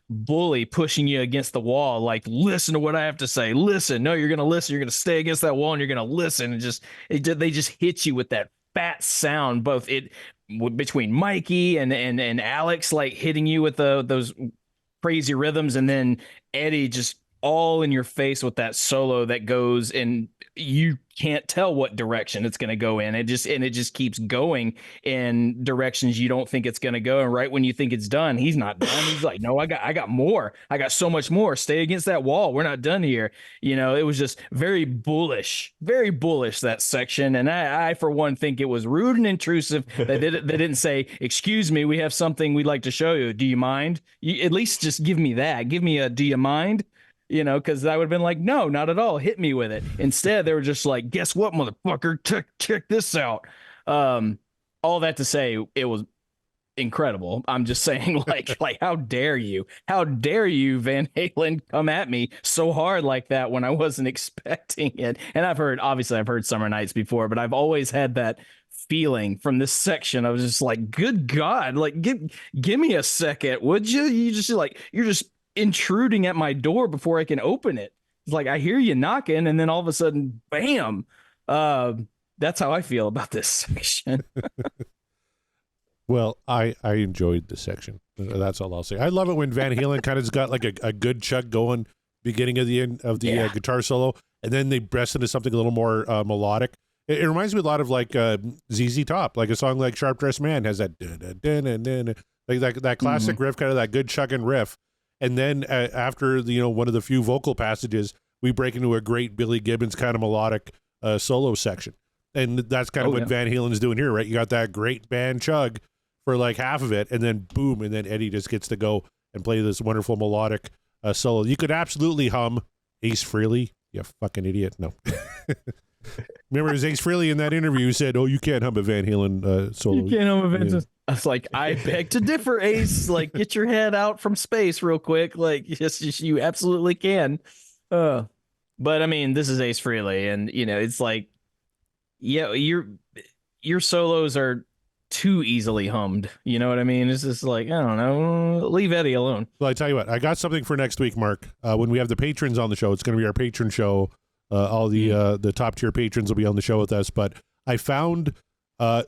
bully pushing you against the wall. Like, listen to what I have to say. Listen. No, you're gonna listen. You're gonna stay against that wall and you're gonna listen. And they just hit you with that fat sound. Both between Mikey and Alex, like hitting you with those crazy rhythms, and then Eddie just all in your face with that solo that goes, and you can't tell what direction it's going to go in. It just keeps going in directions you don't think it's going to go. And right when you think it's done, he's not done. He's like, no, I got more. I got so much more. Stay against that wall. We're not done here. It was just very bullish, that section. And I for one, think it was rude and intrusive. They didn't say, excuse me, we have something we'd like to show you. Do you mind? At least just give me that. Give me a, do you mind? Because I would have been like, no, not at all. Hit me with it. Instead, they were just like, guess what, motherfucker? Check this out. All that to say, it was incredible. I'm just saying, like, how dare you? How dare you, Van Halen, come at me so hard like that when I wasn't expecting it? And I've heard Summer Nights before, but I've always had that feeling from this section. I was just like, good God, like, give me a second, would you? You're just intruding at my door before I can open it. It's like I hear you knocking, and then all of a sudden, bam. That's how I feel about this section. Well, I enjoyed the section. That's all I'll say. I love it when Van Halen kind of got like a good chug going beginning of the end of the guitar solo, and then they breast into something a little more melodic. It reminds me a lot of like ZZ Top, like a song like Sharp Dressed Man has that like that classic riff, kind of that good chugging riff. And then after one of the few vocal passages, we break into a great Billy Gibbons kind of melodic solo section. And that's kind of what Van Halen's doing here, right? You got that great band chug for like half of it, and then boom, and then Eddie just gets to go and play this wonderful melodic solo. You could absolutely hum Ace Frehley, you fucking idiot. No. Remember, Ace Frehley in that interview said, "Oh, you can't hum a Van Halen solo. You can't hum a Van Halen." I was like, I beg to differ, Ace. Like, get your head out from space real quick. Like, yes, you absolutely can. But I mean, this is Ace Frehley, and it's like, yeah, your solos are too easily hummed. You know what I mean? It's just like, I don't know, leave Eddie alone. Well, I tell you what, I got something for next week, Mark. When we have the patrons on the show, it's going to be our patron show. All the top tier patrons will be on the show with us. But I found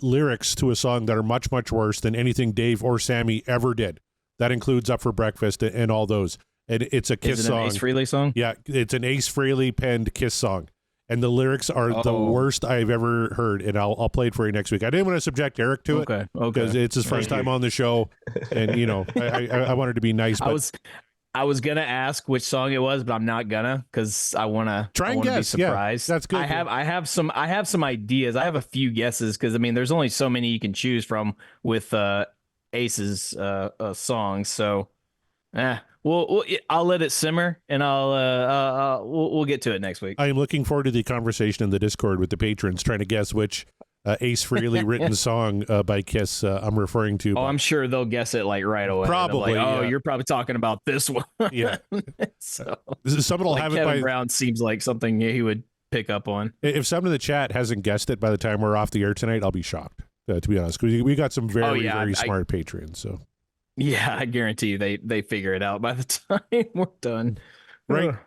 lyrics to a song that are much, much worse than anything Dave or Sammy ever did. That includes Up for Breakfast and all those. And it's a Kiss song. Is it an Ace Frehley song? Yeah, it's an Ace Frehley penned Kiss song. And the lyrics are the worst I've ever heard. And I'll play it for you next week. I didn't want to subject Eric to it. Okay. Because it's his first time on the show. And, I wanted to be nice. But I was gonna ask which song it was, but I'm not gonna, because I wanna try and guess. Be surprised. Yeah, that's good. I have some ideas. I have a few guesses, because I mean, there's only so many you can choose from with Ace's songs. So, I'll let it simmer, and we'll get to it next week. I am looking forward to the conversation in the Discord with the patrons, trying to guess which Ace Frehley written song by Kiss I'm referring to. I'm sure they'll guess it like right away. Probably. Like, you're probably talking about this one. Yeah. So someone will have Kevin it by Brown seems like something he would pick up on. If someone in the chat hasn't guessed it by the time we're off the air tonight, I'll be shocked. To be honest, because we got some very smart patrons. So yeah, I guarantee you they figure it out by the time we're done.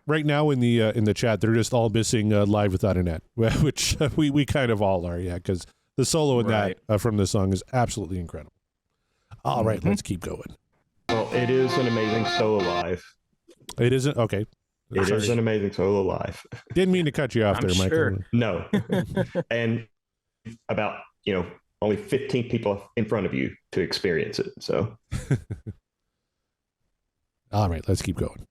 Right now in the chat, they're just all missing Live Without a Net, which we kind of all are, yeah, because the solo in that from the song is absolutely incredible. All right, let's keep going. Well, it is an amazing solo live. It isn't? Okay. It is an amazing solo live. Didn't mean to cut you off there, Michael. No. And about only 15 people in front of you to experience it. So, all right, let's keep going.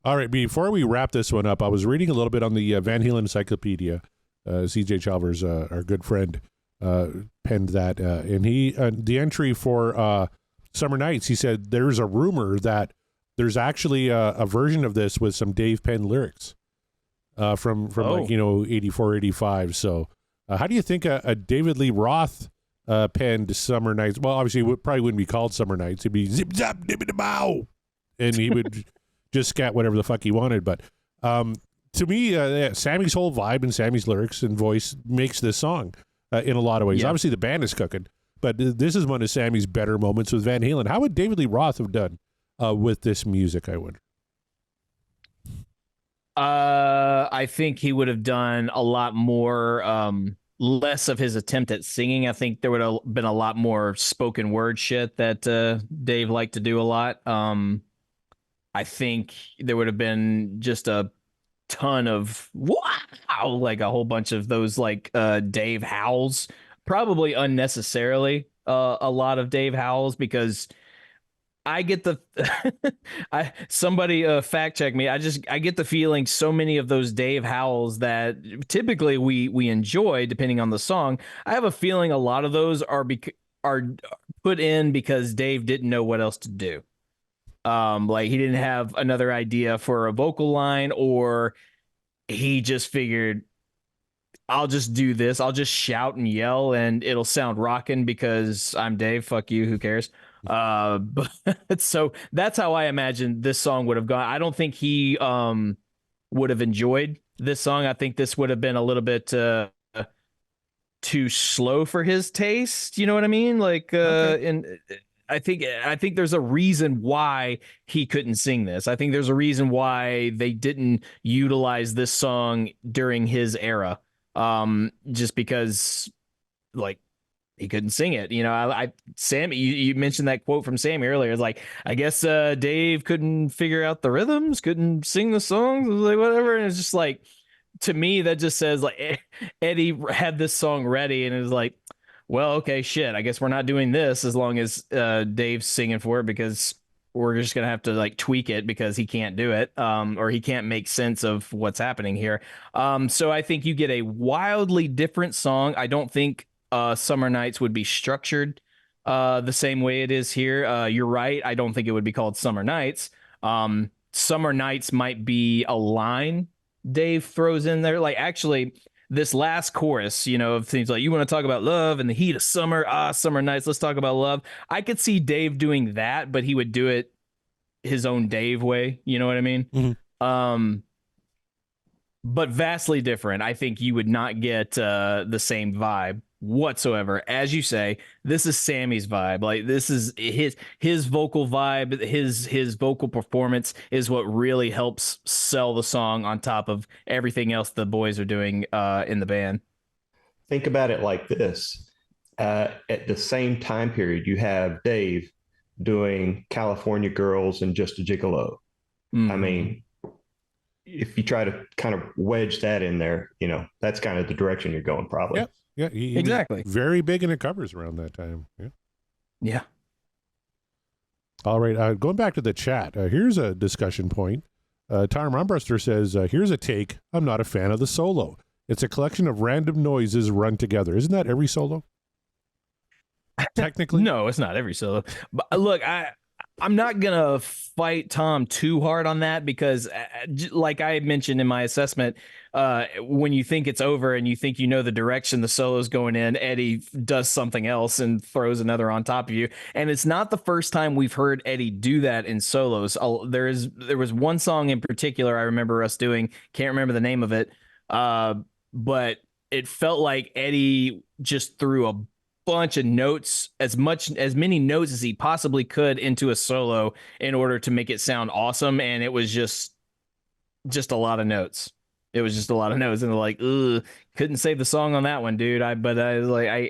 All right, before we wrap this one up, I was reading a little bit on the Van Halen Encyclopedia. C.J. Chalvers, our good friend, penned that. And he, the entry for Summer Nights, he said there's a rumor that there's actually a version of this with some Dave Penn lyrics from 84, 85. So how do you think a David Lee Roth penned Summer Nights? Well, obviously, it probably wouldn't be called Summer Nights. It'd be zip, zap, dibby, bow. And he would just scat whatever the fuck he wanted. But to me, Sammy's whole vibe and Sammy's lyrics and voice makes this song in a lot of ways. Yeah. Obviously, the band is cooking, but this is one of Sammy's better moments with Van Halen. How would David Lee Roth have done with this music, I wonder? I think he would have done a lot more, less of his attempt at singing. I think there would have been a lot more spoken word shit that Dave liked to do a lot. I think there would have been just a ton of wow, like a whole bunch of those like Dave howls, probably unnecessarily a lot of Dave howls, because I get the somebody fact check me. I get the feeling so many of those Dave howls that typically we enjoy depending on the song. I have a feeling a lot of those are put in because Dave didn't know what else to do. Like he didn't have another idea for a vocal line, or he just figured, I'll just do this. I'll just shout and yell and it'll sound rockin' because I'm Dave. Fuck you. Who cares? But so that's how I imagine this song would have gone. I don't think he would have enjoyed this song. I think this would have been a little bit too slow for his taste. You know what I mean? Like, okay. And I think there's a reason why he couldn't sing this. I think there's a reason why they didn't utilize this song during his era. Just because, like, he couldn't sing it. You know, Sam, you mentioned that quote from Sammy earlier. It's like, I guess Dave couldn't figure out the rhythms, couldn't sing the songs, like whatever. And it's just like, to me, that just says like Eddie had this song ready and it was like, well, okay, shit, I guess we're not doing this as long as Dave's singing for it, because we're just going to have to like tweak it because he can't do it, or he can't make sense of what's happening here. So I think you get a wildly different song. I don't think Summer Nights would be structured the same way it is here. You're right. I don't think it would be called Summer Nights. Summer Nights might be a line Dave throws in there. Like, actually, this last chorus, you know, of things like, you want to talk about love and the heat of summer, summer nights, let's talk about love. I could see Dave doing that, but he would do it his own Dave way. You know what I mean? Mm-hmm. But vastly different. I think you would not get the same vibe whatsoever. As you say, this is Sammy's vibe. Like, this is his vocal vibe, his vocal performance is what really helps sell the song on top of everything else the boys are doing in the band. Think about it like this. At the same time period, you have Dave doing California Girls and Just a Gigolo. Mm-hmm. I mean, if you try to kind of wedge that in there, you know, that's kind of the direction you're going, probably. Yep. Yeah, he exactly. Very big in the covers around that time. Yeah. All right. Going back to the chat, here's a discussion point. Tom Rumbuster says, here's a take. I'm not a fan of the solo. It's a collection of random noises run together. Isn't that every solo? Technically? No, it's not every solo. But look, I'm not gonna fight Tom too hard on that because, like I mentioned in my assessment, when you think it's over and you think you know the direction the solo's going in, Eddie does something else and throws another on top of you. And it's not the first time we've heard Eddie do that in solos. There was one song in particular I remember us doing. Can't remember the name of it, but it felt like Eddie just threw a bunch of notes, as many notes as he possibly could into a solo in order to make it sound awesome, and it was just a lot of notes. It was just a lot of notes, and like, ugh, couldn't save the song on that one, dude. I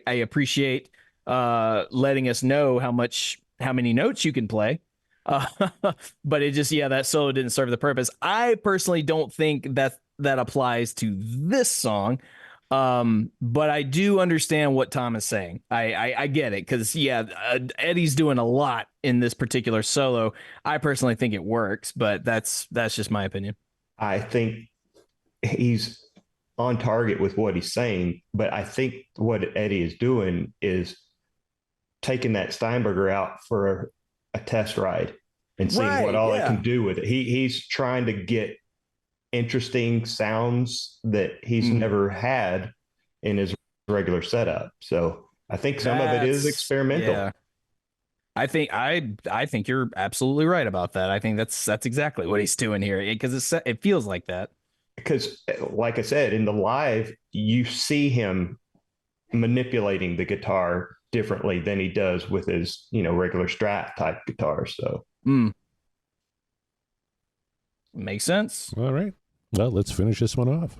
appreciate letting us know how many notes you can play. But it just, that solo didn't serve the purpose. I personally don't think that applies to this song. But I do understand what Tom is saying. I get it because Eddie's doing a lot in this particular solo. I personally think it works, but that's just my opinion. I think he's on target with what he's saying, but I think what Eddie is doing is taking that Steinberger out for a test ride and seeing what all it can do with it. He's trying to get interesting sounds that he's never had in his regular setup. So I think some of it is experimental. Yeah. I think you're absolutely right about that. I think that's exactly what he's doing here because it feels like that. Because like I said, in the live, you see him manipulating the guitar differently than he does with his, regular Strat type guitar. So makes sense. All right. Well, let's finish this one off.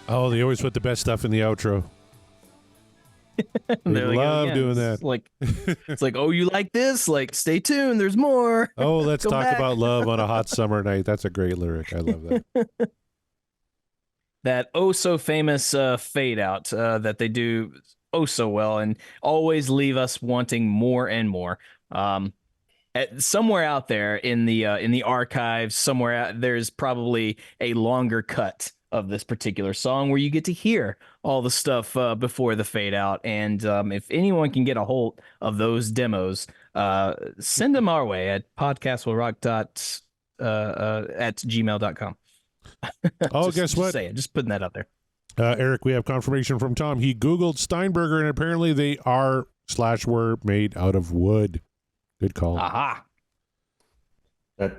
Oh, they always put the best stuff in the outro. They love doing that. It's like, oh, you like this? Like, stay tuned. There's more. Oh, let's talk about love on a hot summer night. That's a great lyric. I love that. That so famous fade out that they do so well and always leave us wanting more and more. Somewhere out there in the archives, there's probably a longer cut of this particular song where you get to hear all the stuff before the fade out. And if anyone can get a hold of those demos, send them our way at podcastwillrock at gmail.com. Oh, guess what? Just putting that out there. Eric, we have confirmation from Tom. He Googled Steinberger and apparently they were made out of wood. Good call. Aha.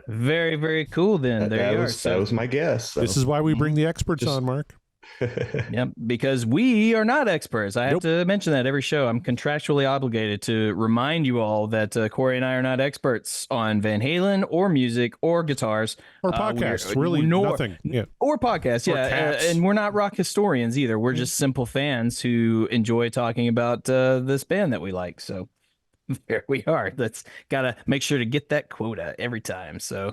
Very, very cool then. There you are. That was my guess. So. This is why we bring the experts on, Mark. Yep, because we are not experts. I have to mention that every show. I'm contractually obligated to remind you all that Corey and I are not experts on Van Halen or music or guitars. Or podcasts, really nothing. Yeah. Or podcasts, and we're not rock historians either. We're just simple fans who enjoy talking about this band that we like, so... There we are. That's gotta make sure to get that quota every time. So,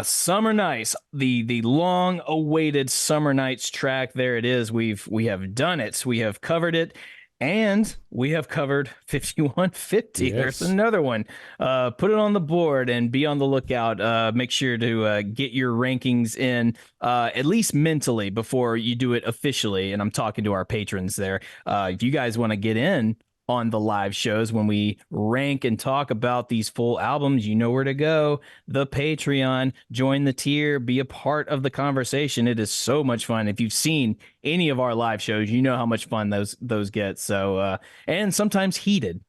Summer Nights, the long awaited Summer Nights track. There it is. We have done it. We have covered it, and we have covered 5150. Yes. There's another one. Put it on the board and be on the lookout. Make sure to get your rankings in at least mentally before you do it officially. And I'm talking to our patrons there. If you guys want to get in on the live shows when we rank and talk about these full albums, you know where to go. The Patreon, join the tier, be a part of the conversation. It is so much fun. If you've seen any of our live shows, you know how much fun those get. So and sometimes heated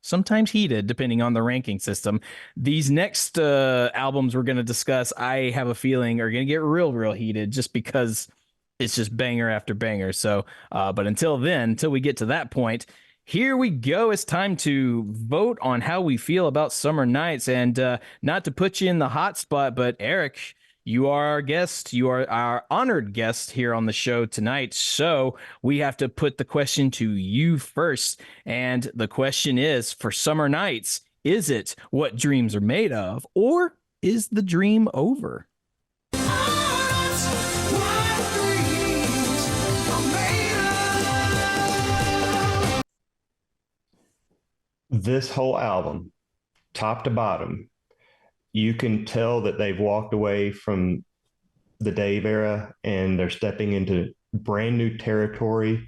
depending on the ranking system. These next albums we're going to discuss, I have a feeling are going to get real heated just because it's just banger after banger. So but until we get to that point, here we go. It's time to vote on how we feel about Summer Nights. And not to put you in the hot spot, but Eric, you are our guest. You are our honored guest here on the show tonight. So we have to put the question to you first. And the question is, for Summer Nights, is it What Dreams Are Made Of, or is the dream over? this whole album, top to bottom, you can tell that they've walked away from the Dave era and they're stepping into brand new territory.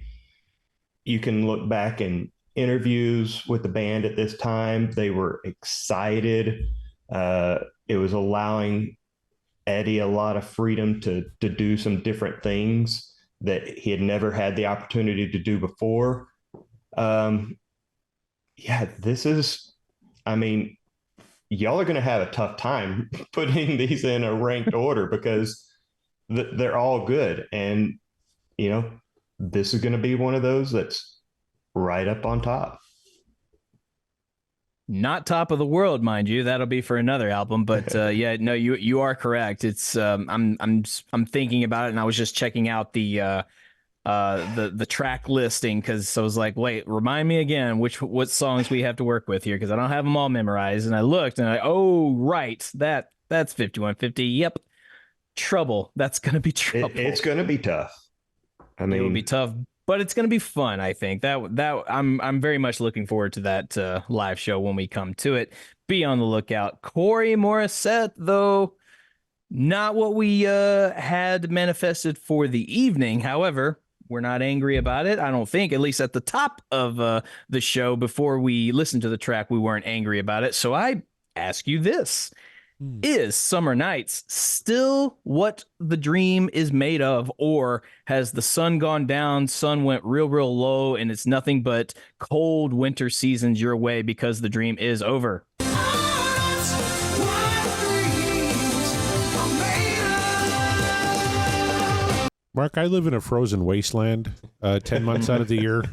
You can look back in interviews with the band at this time. They were excited. It was allowing Eddie a lot of freedom to do some different things that he had never had the opportunity to do before. Yeah, this is, I mean, y'all are going to have a tough time putting these in a ranked order because they're all good. And, you know, this is going to be one of those that's right up on top. Not top of the world, mind you. That'll be for another album. But yeah, no, you are correct. It's I'm thinking about it, and I was just checking out the track listing because I was like, wait, remind me again what songs we have to work with here because I don't have them all memorized. And I looked, and oh right, that's 5150. Yep, trouble. That's gonna be trouble. It's gonna be tough. I mean, it will be tough. But it's going to be fun, I think. That I'm very much looking forward to that live show when we come to it. Be on the lookout. Corey Morissette, though, not what we had manifested for the evening. However, we're not angry about it. I don't think, at least at the top of the show, before we listened to the track, we weren't angry about it. So I ask you this. Is Summer Nights still what the dream is made of, or has the sun gone down, sun went real low, and it's nothing but cold winter seasons your way because the dream is over? Mark, I live in a frozen wasteland 10 months out of the year.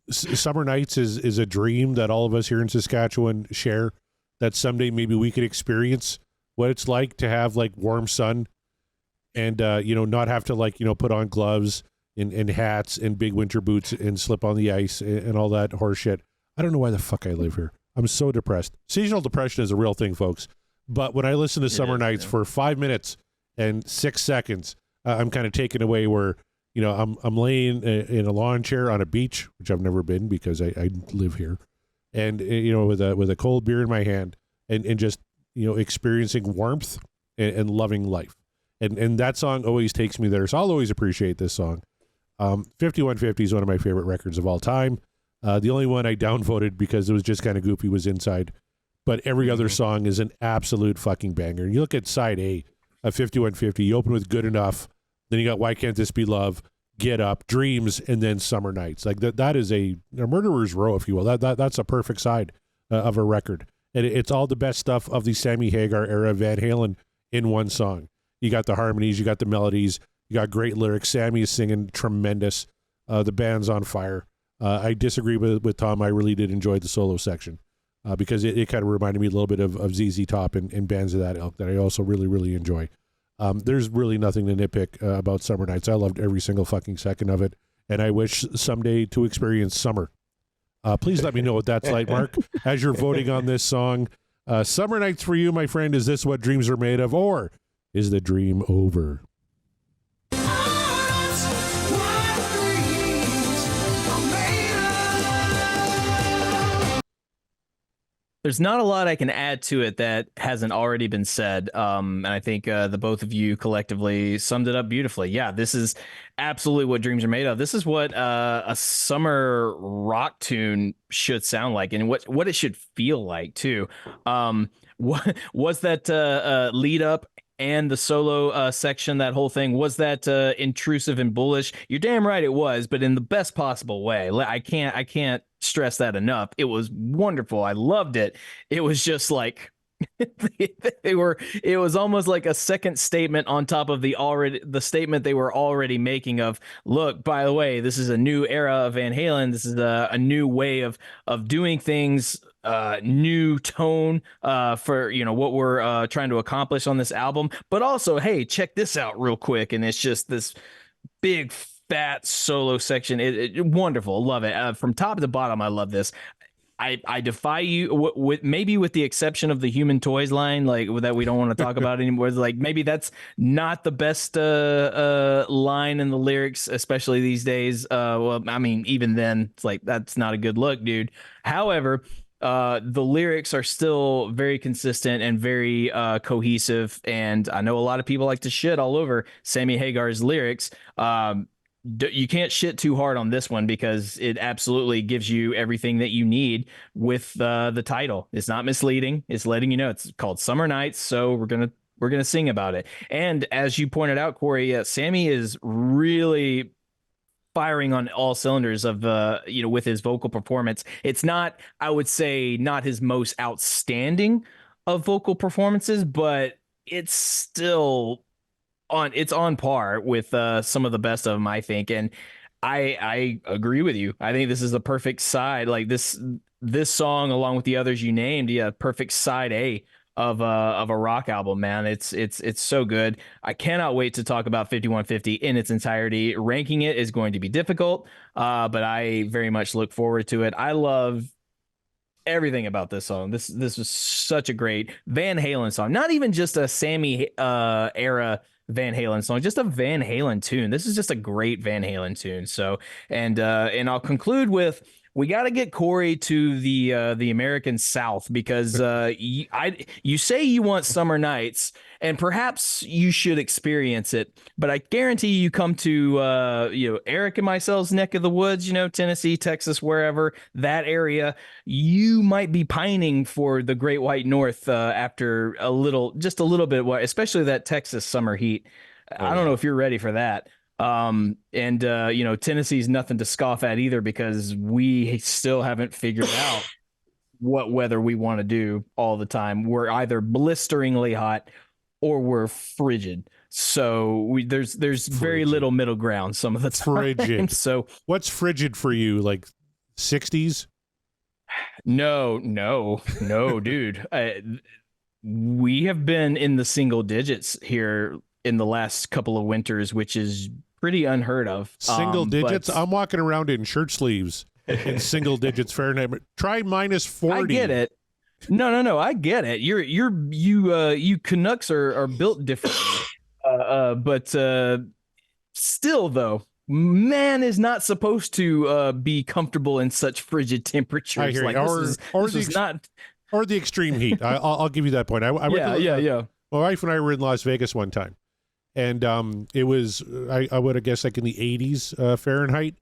Summer Nights is a dream that all of us here in Saskatchewan share, that someday maybe we could experience what it's like to have like warm sun and, not have to put on gloves and hats and big winter boots and slip on the ice and all that horse shit. I don't know why the fuck I live here. I'm so depressed. Seasonal depression is a real thing, folks. But when I listen to Summer Nights for 5 minutes and 6 seconds, I'm kind of taken away where, I'm laying in a lawn chair on a beach, which I've never been because I live here. And, with a cold beer in my hand and just, experiencing warmth and loving life. And that song always takes me there. So I'll always appreciate this song. 5150 is one of my favorite records of all time. The only one I downvoted because it was just kind of goofy was Inside. But every other song is an absolute fucking banger. And you look at side A of 5150, you open with Good Enough. Then you got Why Can't This Be Love, Get Up, Dreams, and then Summer Nights. Like that is a murderer's row, if you will. That's a perfect side of a record. And it's all the best stuff of the Sammy Hagar era Van Halen in one song. You got the harmonies, you got the melodies, you got great lyrics. Sammy is singing tremendous. The band's on fire. I disagree with Tom. I really did enjoy the solo section because it kind of reminded me a little bit of ZZ Top and bands of that ilk that I also really, really enjoy. There's really nothing to nitpick about Summer Nights. I loved every single fucking second of it, and I wish someday to experience summer. Please let me know what that's like, Mark, as you're voting on this song. Summer Nights for you, my friend. Is this what dreams are made of, or is the dream over? There's not a lot I can add to it that hasn't already been said. And I think the both of you collectively summed it up beautifully. Yeah, this is absolutely what dreams are made of. This is what a summer rock tune should sound like and what it should feel like, too. What was that lead up and the solo section, that whole thing, was that intrusive and bullish? You're damn right it was, but in the best possible way. I can't stress that enough. It was wonderful. I loved it. It was just like it was almost like a second statement on top of the statement they were already making of, look, by the way, this is a new era of Van Halen. This is a new way of doing things, new tone for what we're trying to accomplish on this album. But also, hey, check this out real quick. And it's just this big fat solo section. It wonderful. Love it. From top to bottom, I love this. I defy you, with maybe with the exception of the Human Toys line, like that we don't want to talk about anymore. Like maybe that's not the best line in the lyrics, especially these days. Well, I mean, even then, it's like that's not a good look, dude. However, the lyrics are still very consistent and very cohesive, and I know a lot of people like to shit all over Sammy Hagar's lyrics. You can't shit too hard on this one because it absolutely gives you everything that you need with the title. It's not misleading. It's letting you know it's called Summer Nights, so we're gonna sing about it. And as you pointed out, Corey, Sammy is really firing on all cylinders of with his vocal performance. It's not, I would say, not his most outstanding of vocal performances, but it's still on par with some of the best of them, I think. And I agree with you. I think this is the perfect side, like this song along with the others you named, perfect side A of a rock album, man. It's so good. I cannot wait to talk about 5150 in its entirety. Ranking it is going to be difficult, but I very much look forward to it. I love everything about this song. This was such a great Van Halen song. Not even just a Sammy era Van Halen song, just a Van Halen tune. This is just a great Van Halen tune. So, and I'll conclude with, we got to get Corey to the American South, because you say you want summer nights, and perhaps you should experience it. But I guarantee you come to Eric and myself's neck of the woods, Tennessee, Texas, wherever, that area, you might be pining for the Great White North after just a little bit, especially that Texas summer heat. I don't know if you're ready for that. Tennessee's nothing to scoff at either, because we still haven't figured out what weather we want to do all the time. We're either blisteringly hot or we're frigid. So there's very little middle ground some of the time. Frigid. So what's frigid for you? Like 60s? No, dude. We have been in the single digits here in the last couple of winters, which is pretty unheard of. Single digits? I'm walking around in shirt sleeves in single digits Fahrenheit. Try minus 40. I get it. No, I get it. You Canucks are built differently. But still, though, man is not supposed to be comfortable in such frigid temperatures. I hear you. Or the extreme heat. I'll give you that point. Yeah. My wife and I were in Las Vegas one time, and it was, I would guess, like in the 80s Fahrenheit.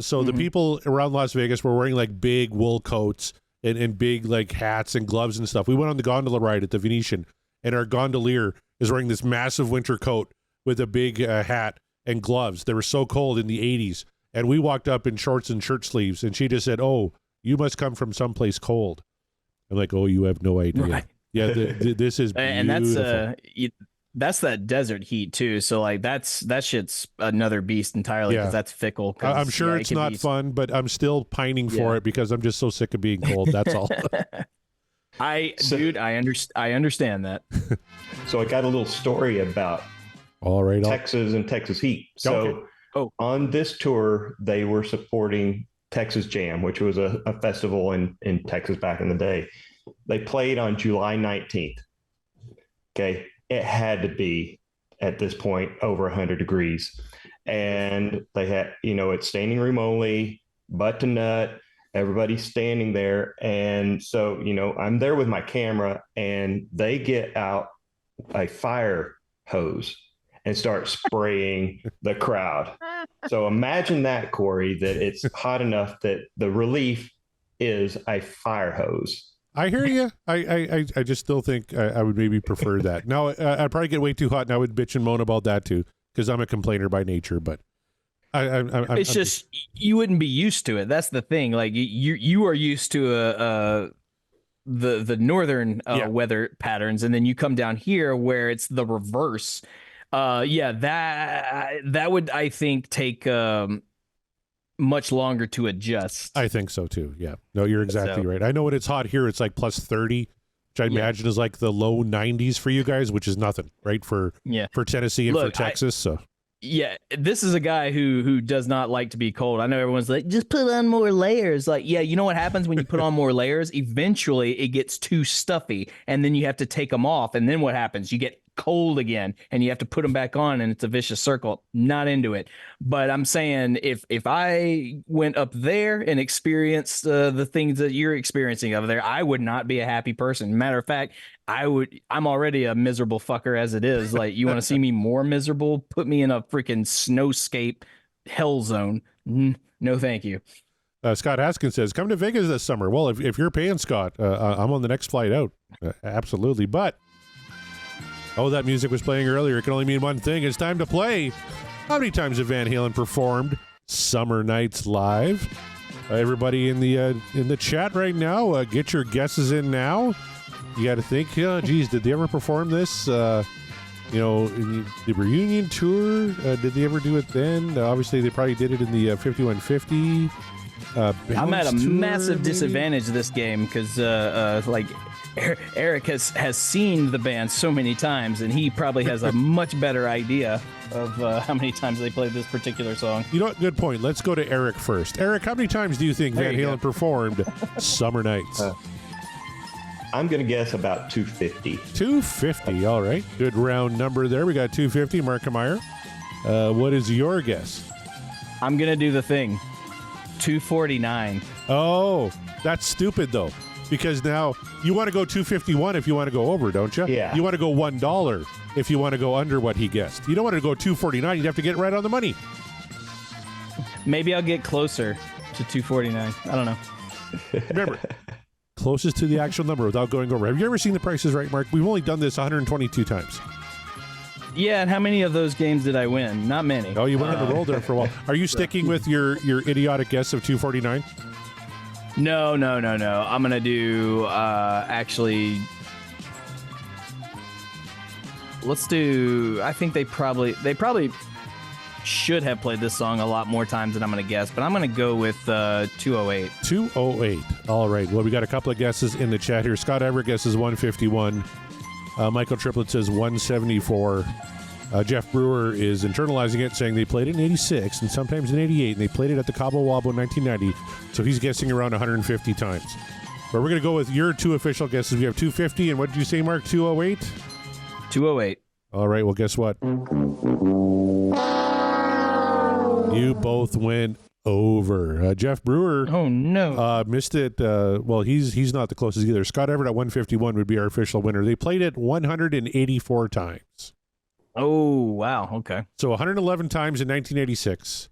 So the people around Las Vegas were wearing like big wool coats and big like hats and gloves and stuff. We went on the gondola ride at the Venetian, and our gondolier is wearing this massive winter coat with a big hat and gloves. They were so cold in the 80s. And we walked up in shorts and shirt sleeves, and she just said, "Oh, you must come from someplace cold." I'm like, "Oh, you have no idea." Right. Yeah, this is beautiful. And that's that desert heat too. So like that shit's another beast entirely, because that's fickle. I'm sure it's not fun, but I'm still pining for it because I'm just so sick of being cold. That's all. I understand that. So I got a little story about Texas and Texas heat. So on this tour, they were supporting Texas Jam, which was a festival in Texas back in the day. They played on July 19th. Okay. It had to be, at this point, over 100 degrees. And they had, it's standing room only, butt to nut, everybody's standing there. And so, I'm there with my camera, and they get out a fire hose and start spraying the crowd. So imagine that, Corey, that it's hot enough that the relief is a fire hose. I hear you. I just still think I would maybe prefer that. Now, I'd probably get way too hot, and I would bitch and moan about that too, because I'm a complainer by nature. But it's just you wouldn't be used to it. That's the thing. Like you are used to the northern weather patterns, and then you come down here where it's the reverse. That would, I think, take much longer to adjust. I think so too. Yeah. No, you're exactly right. I know when it's hot here, it's like plus 30, which I imagine is like the low 90s for you guys, which is nothing, right? For Tennessee and for Texas. So Yeah, this is a guy who does not like to be cold. I know everyone's like, just put on more layers. Like, yeah, you know what happens when you put on more layers? Eventually, it gets too stuffy, and then you have to take them off. And then what happens? You get cold again, and you have to put them back on, and it's a vicious circle. Not into it. But I'm saying if I went up there and experienced the things that you're experiencing over there, I would not be a happy person. Matter of fact, I'm already a miserable fucker as it is. Like, you want to see me more miserable? Put me in a freaking snowscape hell zone. No, thank you. Scott Haskins says, come to Vegas this summer. Well, if you're paying, Scott, I'm on the next flight out. Absolutely. But, that music was playing earlier. It can only mean one thing. It's time to play. How many times have Van Halen performed Summer Nights Live? Everybody in the chat right now, get your guesses in now. You got to think, geez, did they ever perform this? In the reunion tour, did they ever do it then? Obviously, they probably did it in the 5150. I'm at a massive disadvantage this game because, Eric has seen the band so many times, and he probably has a much better idea of how many times they played this particular song. You know what? Good point. Let's go to Eric first. Eric, how many times do you think Van Halen performed Summer Nights? I'm going to guess about 250. 250. All right. Good round number there. We got 250. Markimeyer. What is your guess? I'm going to do the thing. 249. Oh, that's stupid, though. Because now you want to go 251 if you want to go over, don't you? Yeah. You want to go $1 if you want to go under what he guessed. You don't want to go 249. You'd have to get right on the money. Maybe I'll get closer to 249. I don't know. Remember, closest to the actual number without going over. Have you ever seen The Price is Right, Mark? We've only done this 122 times. Yeah, and how many of those games did I win? Not many. Oh, you went on the roll there for a while. Are you sticking with your idiotic guess of 249? No. I'm going to do, actually, let's do, I think they probably should have played this song a lot more times than I'm going to guess, but I'm going to go with 208. 208. All right. Well, we got a couple of guesses in the chat here. Scott Everett guesses 151. Michael Triplett says 174. Jeff Brewer is internalizing it, saying they played it in 86 and sometimes in 88, and they played it at the Cabo Wabo in 1990, so he's guessing around 150 times. But we're going to go with your two official guesses. We have 250, and what did you say, Mark? 208? 208. All right, well, guess what? You both went over. Jeff Brewer missed it. Well, he's not the closest either. Scott Everett at 151 would be our official winner. They played it 184 times. Oh, wow. Okay. So 111 times in 1986,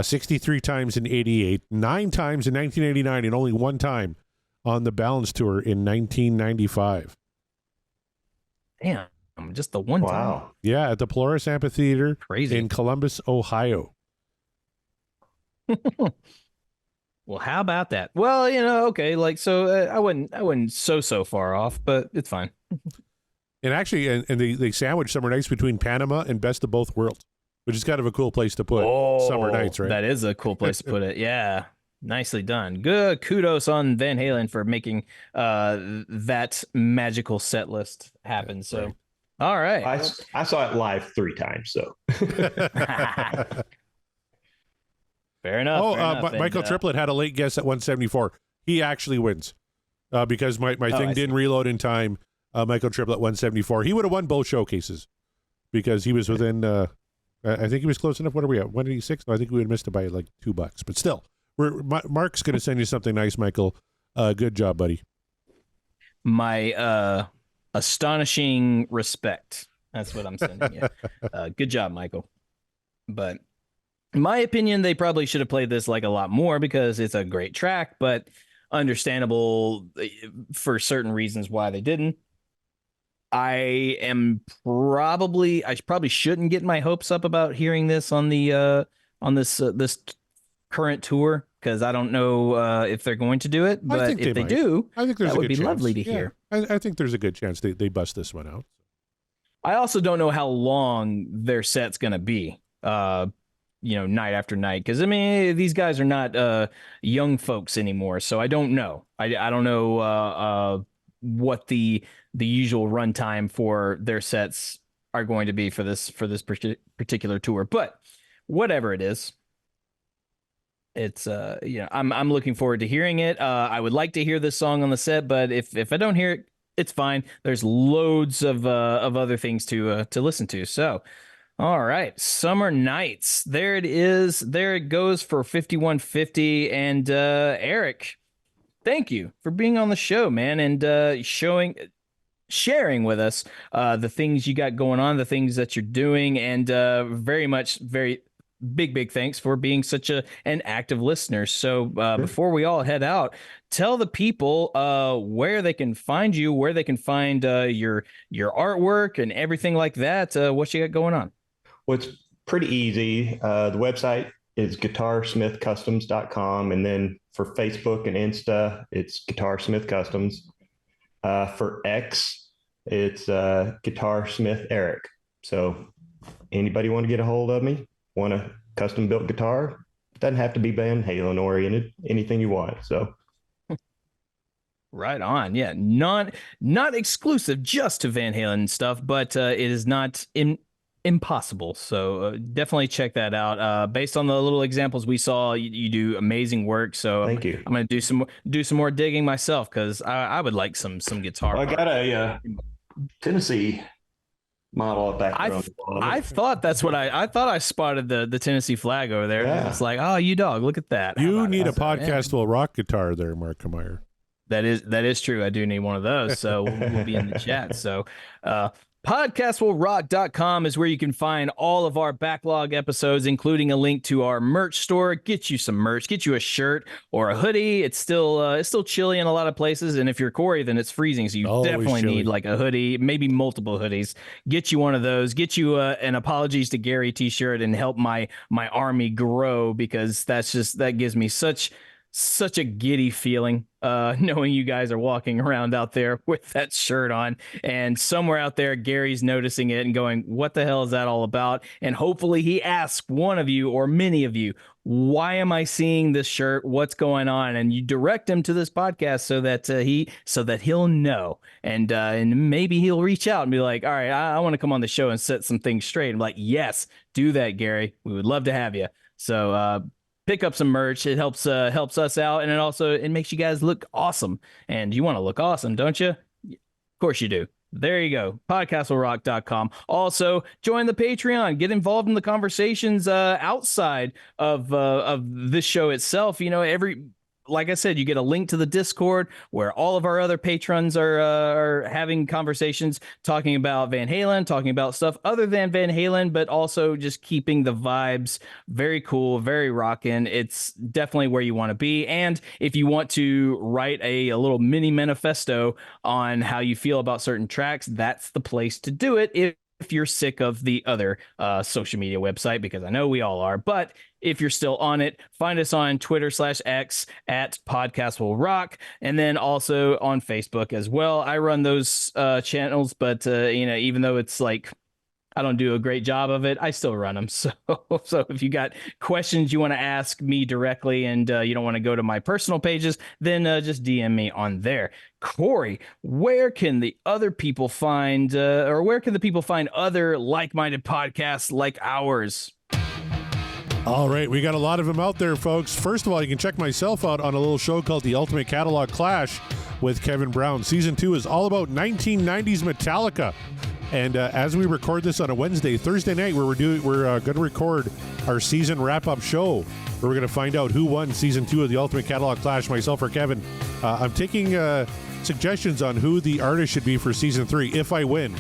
63 times in 88, 9 times in 1989, and only 1 time on the Balance Tour in 1995. Damn. Just the one time. Wow. Yeah, at the Polaris Amphitheater in Columbus, Ohio. Well, how about that? Well, okay, like, so I wasn't so far off, but it's fine. And actually, and they sandwich Summer Nights between Panama and Best of Both Worlds, which is kind of a cool place to put Summer Nights, right? That is a cool place to put it. Yeah. Nicely done. Good. Kudos on Van Halen for making that magical set list happen. So, right. All right. I saw it live 3 times, so. Fair enough. Michael Triplett had a late guess at 174. He actually wins because my thing didn't reload in time. Michael Triplett 174. He would have won both showcases because he was within. I think he was close enough. What are we at? 186? No, I think we would have missed it by like $2. But still, Mark's going to send you something nice, Michael. Good job, buddy. My astonishing respect. That's what I'm sending you. Good job, Michael. But in my opinion, they probably should have played this like a lot more because it's a great track, but understandable for certain reasons why they didn't. I probably shouldn't get my hopes up about hearing this on the this current tour because I don't know if they're going to do it, but if they do, I think that would be lovely to hear. I think there's a good chance they bust this one out. I also don't know how long their set's going to be, night after night. Because, I mean, these guys are not young folks anymore, so I don't know. I don't know what the usual runtime for their sets are going to be for this particular tour. But whatever it is, it's I'm looking forward to hearing it. I would like to hear this song on the set, but if I don't hear it, it's fine. There's loads of other things to listen to. So, all right, Summer Nights. There it is. There it goes for 5150. And Eric, thank you for being on the show, man, and sharing with us the things you got going on, the things that you're doing, and very big thanks for being such an active listener. So before we all head out, tell the people where they can find you, where they can find your artwork and everything like that. What you got going on? Well, it's pretty easy. The website is guitarsmithcustoms.com, and then for Facebook and Insta, it's Guitarsmith Customs. For X, it's Guitarsmith Eric. So anybody want to get a hold of me, want a custom built guitar, doesn't have to be Van Halen oriented, anything you want. So right on. Yeah, not exclusive just to Van Halen stuff, but it is not impossible. So definitely check that out. Based on the little examples we saw, you do amazing work. So thank you. I'm going to do some more digging myself, because I would like some guitar. Well, I got a Tennessee model back there. I thought that's what I thought. I spotted the Tennessee flag over there. Yeah. It's like, oh, you dog, look at that. You need a Podcastable rock guitar there, Mark Meyer. That is true. I do need one of those. So we'll be in the chat. So podcastwillrock.com is where you can find all of our backlog episodes, including a link to our merch store. Get you some merch, get you a shirt or a hoodie. It's still chilly in a lot of places, and if you're Corey, then it's freezing, so you definitely need like a hoodie, maybe multiple hoodies. Get you one of those. Get you an Apologies to Gary t-shirt, and help my army grow, because that gives me such a giddy feeling knowing you guys are walking around out there with that shirt on, and somewhere out there Gary's noticing it and going, what the hell is that all about? And hopefully he asks one of you or many of you, why am I seeing this shirt? What's going on? And you direct him to this podcast so that he'll know, and maybe he'll reach out and be like, all right, I want to come on the show and set some things straight. I'm like, yes, do that, Gary. We would love to have you. So pick up some merch. It helps us out, and it makes you guys look awesome. And you want to look awesome, don't you? Of course you do. There you go. Podcastwillrock.com. Also, join the Patreon. Get involved in the conversations outside of this show itself. Like I said, you get a link to the Discord where all of our other patrons are having conversations, talking about Van Halen, talking about stuff other than Van Halen, but also just keeping the vibes very cool, very rockin'. It's definitely where you want to be. And if you want to write a little mini manifesto on how you feel about certain tracks, that's the place to do it. If you're sick of the other social media website, because I know we all are, but if you're still on it, find us on Twitter/X at Podcast Will Rock, and then also on Facebook as well. I run those channels, but even though it's like I don't do a great job of it, I still run them. So if you got questions you want to ask me directly, and you don't want to go to my personal pages, then just DM me on there. Corey, where can the other people find, or where can the people find other like-minded podcasts like ours? All right, we got a lot of them out there, folks. First of all, you can check myself out on a little show called The Ultimate Catalog Clash with Kevin Brown. Season 2 is all about 1990s Metallica. And as we record this on a Thursday night, where we're going to record our season wrap-up show, where we're going to find out who won Season 2 of The Ultimate Catalog Clash, myself or Kevin. I'm taking suggestions on who the artist should be for Season 3 if I win.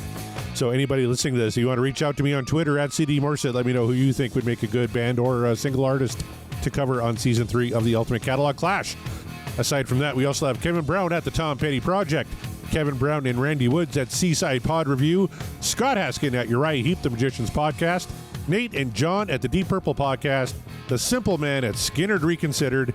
So anybody listening to this, you want to reach out to me on Twitter at CD Morset, let me know who you think would make a good band or a single artist to cover on Season 3 of The Ultimate Catalog Clash. Aside from that, we also have Kevin Brown at the Tom Petty Project, Kevin Brown and Randy Woods at Seaside Pod Review, Scott Haskin at Uriah Heep, the Magicians Podcast, Nate and John at the Deep Purple Podcast, The Simple Man at Skinner Reconsidered,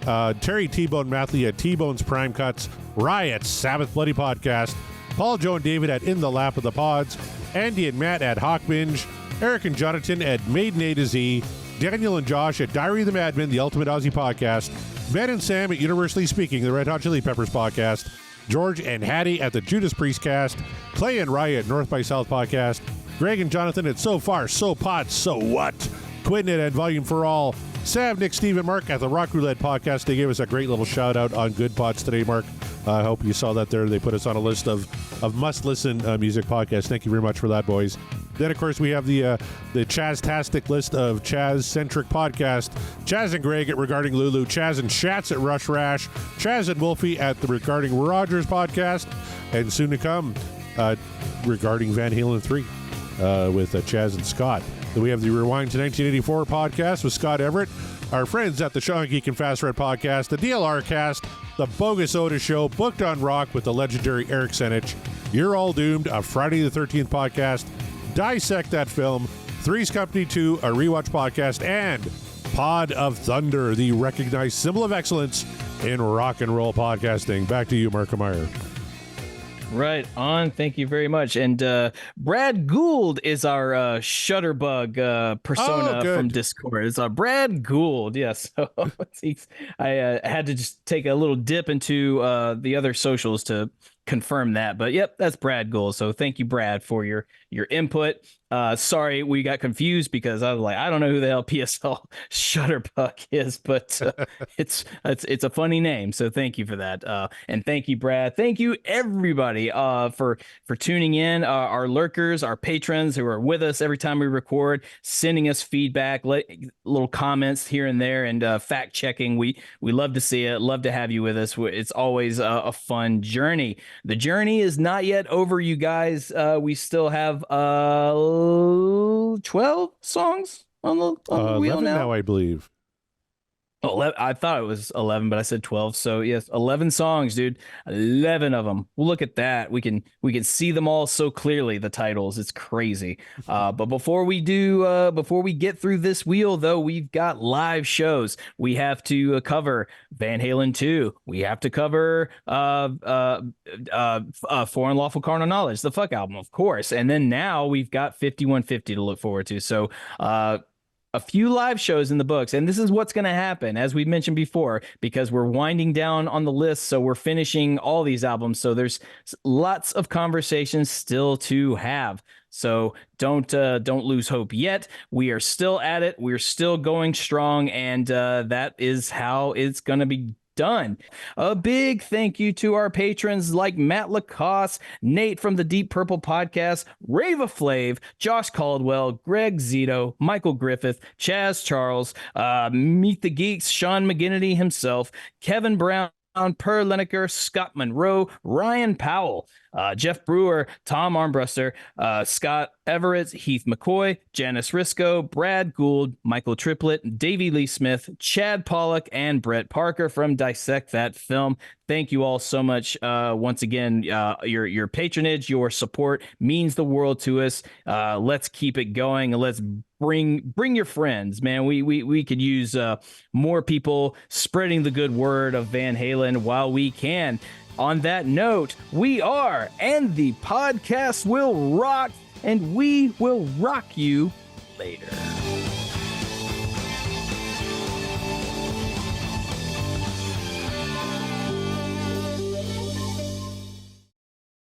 Terry T-Bone Mathley at T-Bone's Prime Cuts, Riot's Sabbath Bloody Podcast, Paul, Joe, and David at In the Lap of the Pods, Andy and Matt at Hawk Binge, Eric and Jonathan at Maiden A to Z, Daniel and Josh at Diary of the Madman, the Ultimate Aussie Podcast, Ben and Sam at Universally Speaking, the Red Hot Chili Peppers Podcast, George and Hattie at the Judas Priest Cast, Clay and Rye at North by South Podcast, Greg and Jonathan at So Far, So Pod, So What? Quinn at Volume for All. Sam, Nick, Steve, and Mark at the Rock Roulette Podcast. They gave us a great little shout out on Good Pods today, Mark. I hope you saw that there. They put us on a list of must-listen music podcasts. Thank you very much for that, boys. Then, of course, we have the Chaz-tastic list of Chaz-centric podcasts. Chaz and Greg at Regarding Lulu. Chaz and Shats at Rush Rash. Chaz and Wolfie at the Regarding Rogers podcast. And soon to come, Regarding Van Halen 3 with Chaz and Scott. Then we have the Rewind to 1984 podcast with Scott Everett. Our friends at the Sean Geek and Fast Red podcast, the DLR cast, the Bogus Otis Show, Booked on Rock with the legendary Eric Senich, You're All Doomed, a Friday the 13th podcast, Dissect That Film, Three's Company 2, a rewatch podcast, and Pod of Thunder, the recognized symbol of excellence in rock and roll podcasting. Back to you, Mark Meyer. Right on. Thank you very much. And Brad Gould is our Shutterbug persona from Discord. It's Brad Gould. Yes. So I had to just take a little dip into the other socials to confirm that. But yep, that's Brad Gould. So thank you, Brad, for your input. Sorry, we got confused because I was like, I don't know who the hell PSL Shutterbug is, but it's a funny name. So thank you for that. And thank you, Brad. Thank you, everybody, for tuning in. Our lurkers, our patrons who are with us every time we record, sending us feedback, little comments here and there, and fact checking. We love to see it. Love to have you with us. It's always a fun journey. The journey is not yet over, you guys. We still have 12 songs on the wheel now, I believe. Oh, I thought it was 11, but I said 12. So yes, 11 songs, dude. 11 of them. Well, look at that. We can see them all so clearly, the titles. It's crazy. But before we get through this wheel, though, we've got live shows. We have to cover Van Halen 2. We have to cover Foreign Lawful Carnal Knowledge, the Fuck album, of course. And then now we've got 5150 to look forward to. So a few live shows in the books, and this is what's going to happen, as we mentioned before, because we're winding down on the list, so we're finishing all these albums, so there's lots of conversations still to have. So don't lose hope yet. We are still at it. We're still going strong, and that is how it's going to be done. A big thank you to our patrons like Matt Lacoste, Nate from the Deep Purple Podcast, Rava Flav, Josh Caldwell, Greg Zito, Michael Griffith, Chaz Charles, Meet the Geeks, Sean McGinnity himself, Kevin Brown, Per Lineker, Scott Monroe, Ryan Powell, Jeff Brewer, Tom Armbruster, Scott Everett, Heath McCoy, Janice Risco, Brad Gould, Michael Triplett, Davey Lee Smith, Chad Pollock, and Brett Parker from Dissect That Film. Thank you all so much. Once again, your patronage, your support means the world to us. Let's keep it going. Let's bring your friends, man. We could use more people spreading the good word of Van Halen while we can. On that note, we are, and the podcast will rock, and we will rock you later.